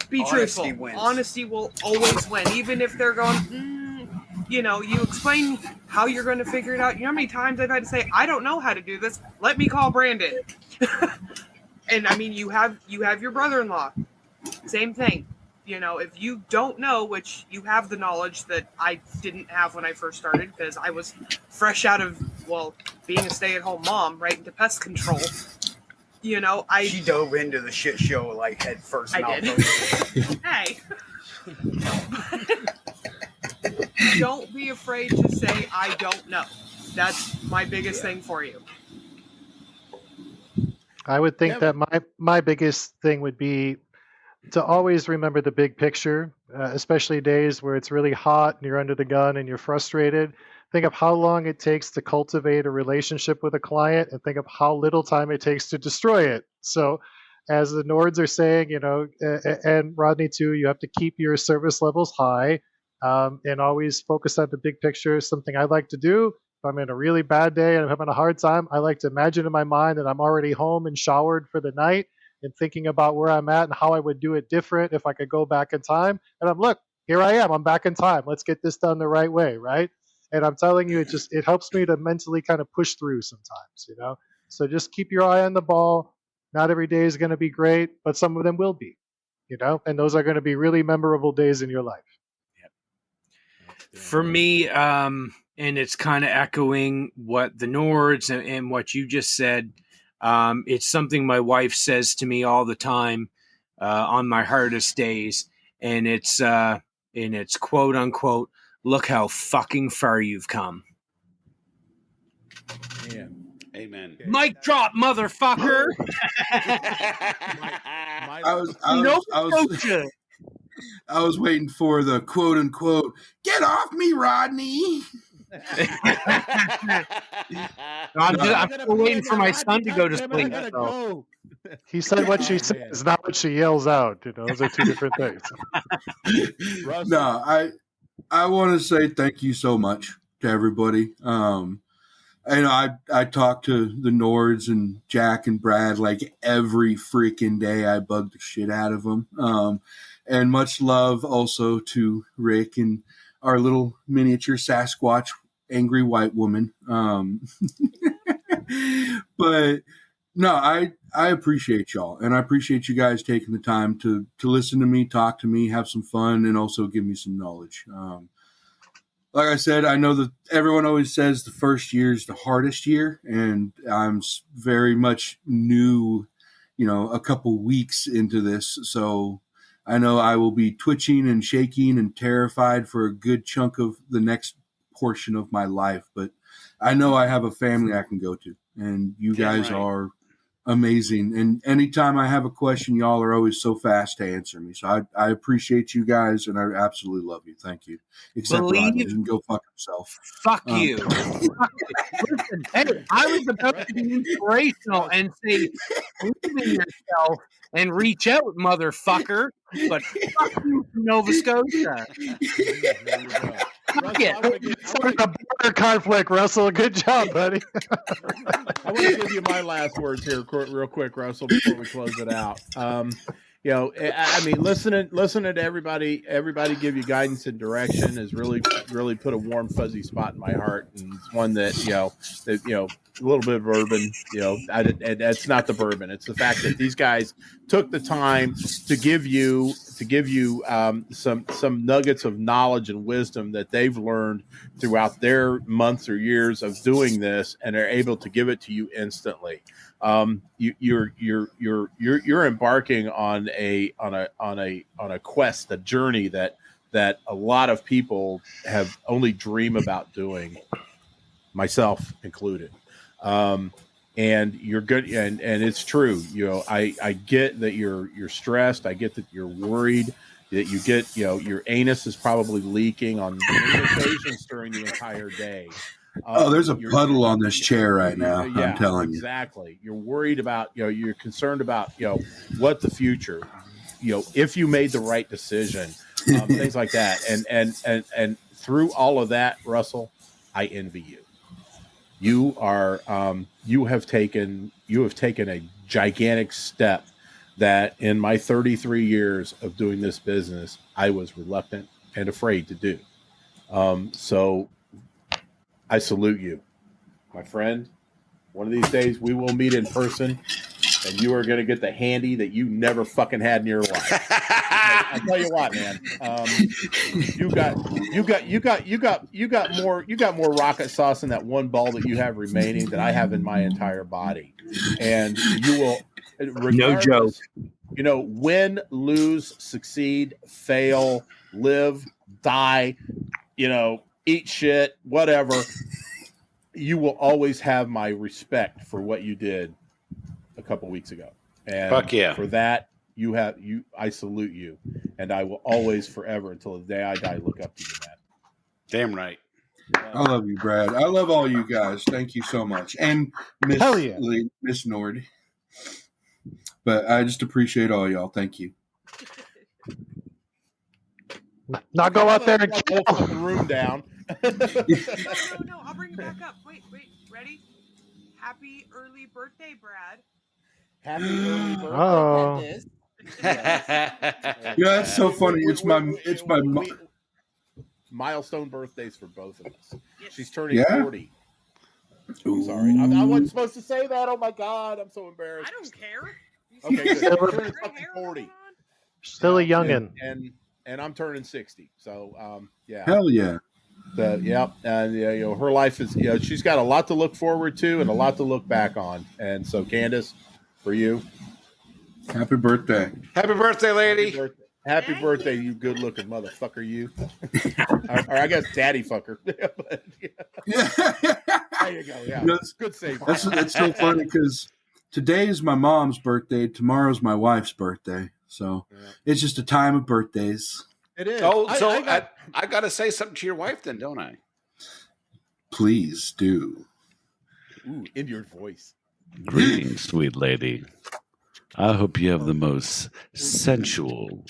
F: Be
H: Honesty
F: truthful.
H: wins.
F: Honesty will always win, even if they're going. You explain how you're going to figure it out. You know how many times I've had to say, I don't know how to do this. Let me call Brandon. And I mean, you have your brother-in-law. Same thing. If you don't know, which you have the knowledge that I didn't have when I first started, because I was fresh out of, being a stay-at-home mom, right into pest control.
H: She dove into the shit show like head first.
F: I did. Hey. Don't be afraid to say, I don't know. That's my biggest thing for you.
E: I would think that my biggest thing would be to always remember the big picture, especially days where it's really hot and you're under the gun and you're frustrated. Think of how long it takes to cultivate a relationship with a client and think of how little time it takes to destroy it. So as the Nords are saying, and Rodney too, you have to keep your service levels high and always focus on the big picture. Something I like to do if I'm in a really bad day and I'm having a hard time, I like to imagine in my mind that I'm already home and showered for the night and thinking about where I'm at and how I would do it different if I could go back in time. And look, here I am. I'm back in time. Let's get this done the right way, right? And I'm telling you, it helps me to mentally kind of push through sometimes, So just keep your eye on the ball. Not every day is going to be great, but some of them will be, and those are going to be really memorable days in your life.
D: For me, and it's kind of echoing what the Nords and what you just said. It's something my wife says to me all the time on my hardest days, and it's quote unquote, "Look how fucking far you've come."
C: Yeah.
B: Amen.
D: Mic drop, motherfucker.
G: I was waiting for the quote unquote, "Get off me, Rodney."
D: I'm still waiting for my son to go to sleep. So.
E: He said what she says, not what she yells out. Those are two different things.
G: No, I want to say thank you so much to everybody. I talk to the Nords and Jack and Brad like every freaking day. I bug the shit out of them. And much love also to Rick and our little miniature Sasquatch angry white woman. But no, I appreciate y'all, and I appreciate you guys taking the time to listen to me, talk to me, have some fun, and also give me some knowledge. Like I said, I know that everyone always says the first year is the hardest year, and I'm very much new, a couple weeks into this. So I know I will be twitching and shaking and terrified for a good chunk of the next portion of my life. But I know I have a family I can go to, and you guys are amazing. And anytime I have a question, y'all are always so fast to answer me. So I appreciate you guys, and I absolutely love you. Thank you. Except Rodney, he can go fuck himself.
D: Fuck you. Listen, hey, I was about to be inspirational and say, believe in yourself and reach out, motherfucker. But fuck you from Nova Scotia. Fuck it.
E: Started a border conflict, Russell. Good job, buddy.
C: I want to give you my last words here, real quick, Russell, before we close it out. I mean, listening to everybody give you guidance and direction has really put a warm, fuzzy spot in my heart, and it's one that a little bit of bourbon. That's not the bourbon; it's the fact that these guys took the time to give you some nuggets of knowledge and wisdom that they've learned throughout their months or years of doing this, and are able to give it to you instantly. You're embarking on a quest, a journey that a lot of people have only dream about doing, myself included. And you're good, and it's true. I get that you're stressed. I get that you're worried. That you get, your anus is probably leaking on many occasions during the entire day.
G: There's a puddle on this chair right now. I'm telling you.
C: Exactly. You're worried about, you're concerned about, what the future, if you made the right decision, things like that. And through all of that, Russell, I envy you. You are, you have taken a gigantic step that in my 33 years of doing this business, I was reluctant and afraid to do. So I salute you, my friend. One of these days we will meet in person, and you are going to get the handy that you never fucking had in your life. I tell you what, man. You got more rocket sauce in that one ball that you have remaining that I have in my entire body, and you will.
D: No joke.
C: Win, lose, succeed, fail, live, die. Eat shit, whatever. You will always have my respect for what you did a couple weeks ago, and
B: fuck yeah.
C: For that, I salute you, and I will always, forever, until the day I die, look up to you, man.
B: Damn right.
G: I love you, Brad. I love all you guys. Thank you so much, and Miss Nord. But I just appreciate all y'all. Thank you.
E: Not go out there and kill
C: the room down.
F: No, I'll bring it back up. Wait, ready? Happy early birthday, Brad.
C: Happy early birthday.
E: Oh.
G: Yeah, that's so funny. It's my
C: milestone birthdays for both of us. She's turning 40. I'm sorry. I wasn't supposed to say that. Oh my God, I'm so embarrassed.
F: I don't care.
C: Okay, good. Turning 40.
E: Still a youngin'.
C: And I'm turning 60. So yeah.
G: Hell yeah.
C: And her life is, she's got a lot to look forward to and a lot to look back on. And so, Kandyce, for you,
G: happy birthday.
B: Happy birthday, lady.
C: Happy birthday, you good looking motherfucker, you. or I guess daddy fucker. But, there you go. Yeah. Good save.
G: That's so funny because today is my mom's birthday. Tomorrow's my wife's birthday. So it's just a time of birthdays.
C: It is.
B: Oh, so I got to say something to your wife then, don't I?
G: Please do.
C: Ooh, in your voice.
B: Greetings, sweet lady. I hope you have the most sensual,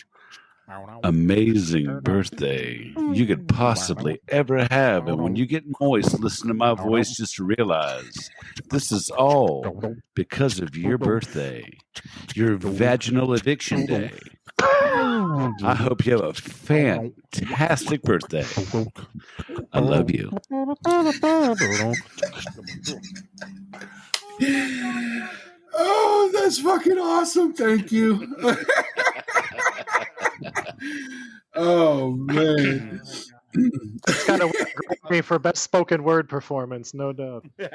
B: amazing birthday you could possibly ever have. And when you get moist, listen to my voice just to realize this is all because of your birthday, your vaginal eviction day. I hope you have a fantastic birthday. I love you.
G: Oh, that's fucking awesome. Thank you. Oh, man.
E: It's kind of weird Rodney for best spoken word performance, no doubt.
G: And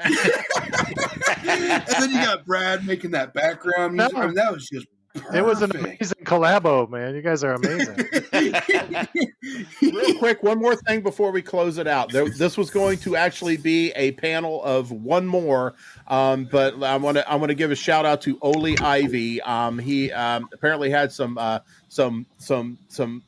G: then you got Brad making that background music. I mean, that was just perfect.
E: It was an amazing collabo, man. You guys are amazing.
C: Real quick, one more thing before we close it out. This was going to actually be a panel of one more, but I want to give a shout out to Oli Ivy. He apparently had some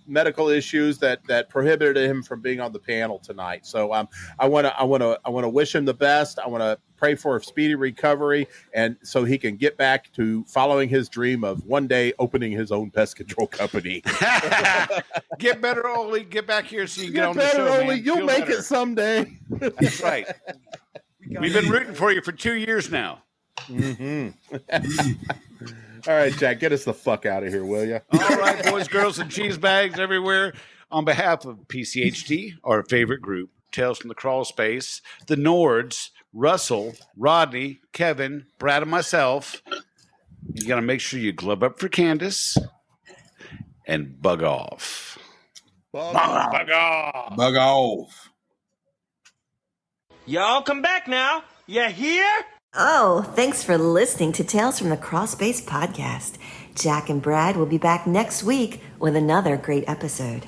C: medical issues that prohibited him from being on the panel tonight. So I want to wish him the best. I want to pray for a speedy recovery, and so he can get back to following his dream of one day opening his own pest control company.
B: Get better, Oli. Get back here so you can get on
C: better,
B: the show,
C: Oli.
B: man.
C: You'll
B: Feel
C: make
B: better.
C: it someday.
B: That's right. We've been rooting for you for 2 years now.
C: Mm-hmm. All right, Jack, get us the fuck out of here, will you?
B: All right, boys, girls, and cheese bags everywhere. On behalf of PCHT, our favorite group, Tales from the Crawl Space, the Nords, Russell, Rodney, Kevin, Brad, and myself, you got to make sure you glove up for Kandyce and bug off.
C: Bug
B: off.
G: Bug off.
J: Y'all come back now. You hear?
K: Oh, thanks for listening to Tales from the Crawl Space podcast. Jack and Brad will be back next week with another great episode.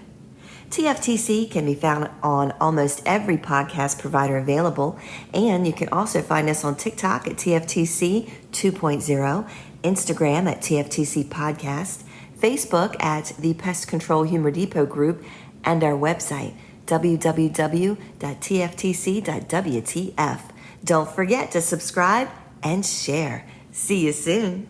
K: TFTC can be found on almost every podcast provider available, and you can also find us on TikTok at TFTC 2.0, Instagram at TFTC Podcast, Facebook at the Pest Control Humor Depot Group, and our website, www.tftc.wtf. Don't forget to subscribe and share. See you soon.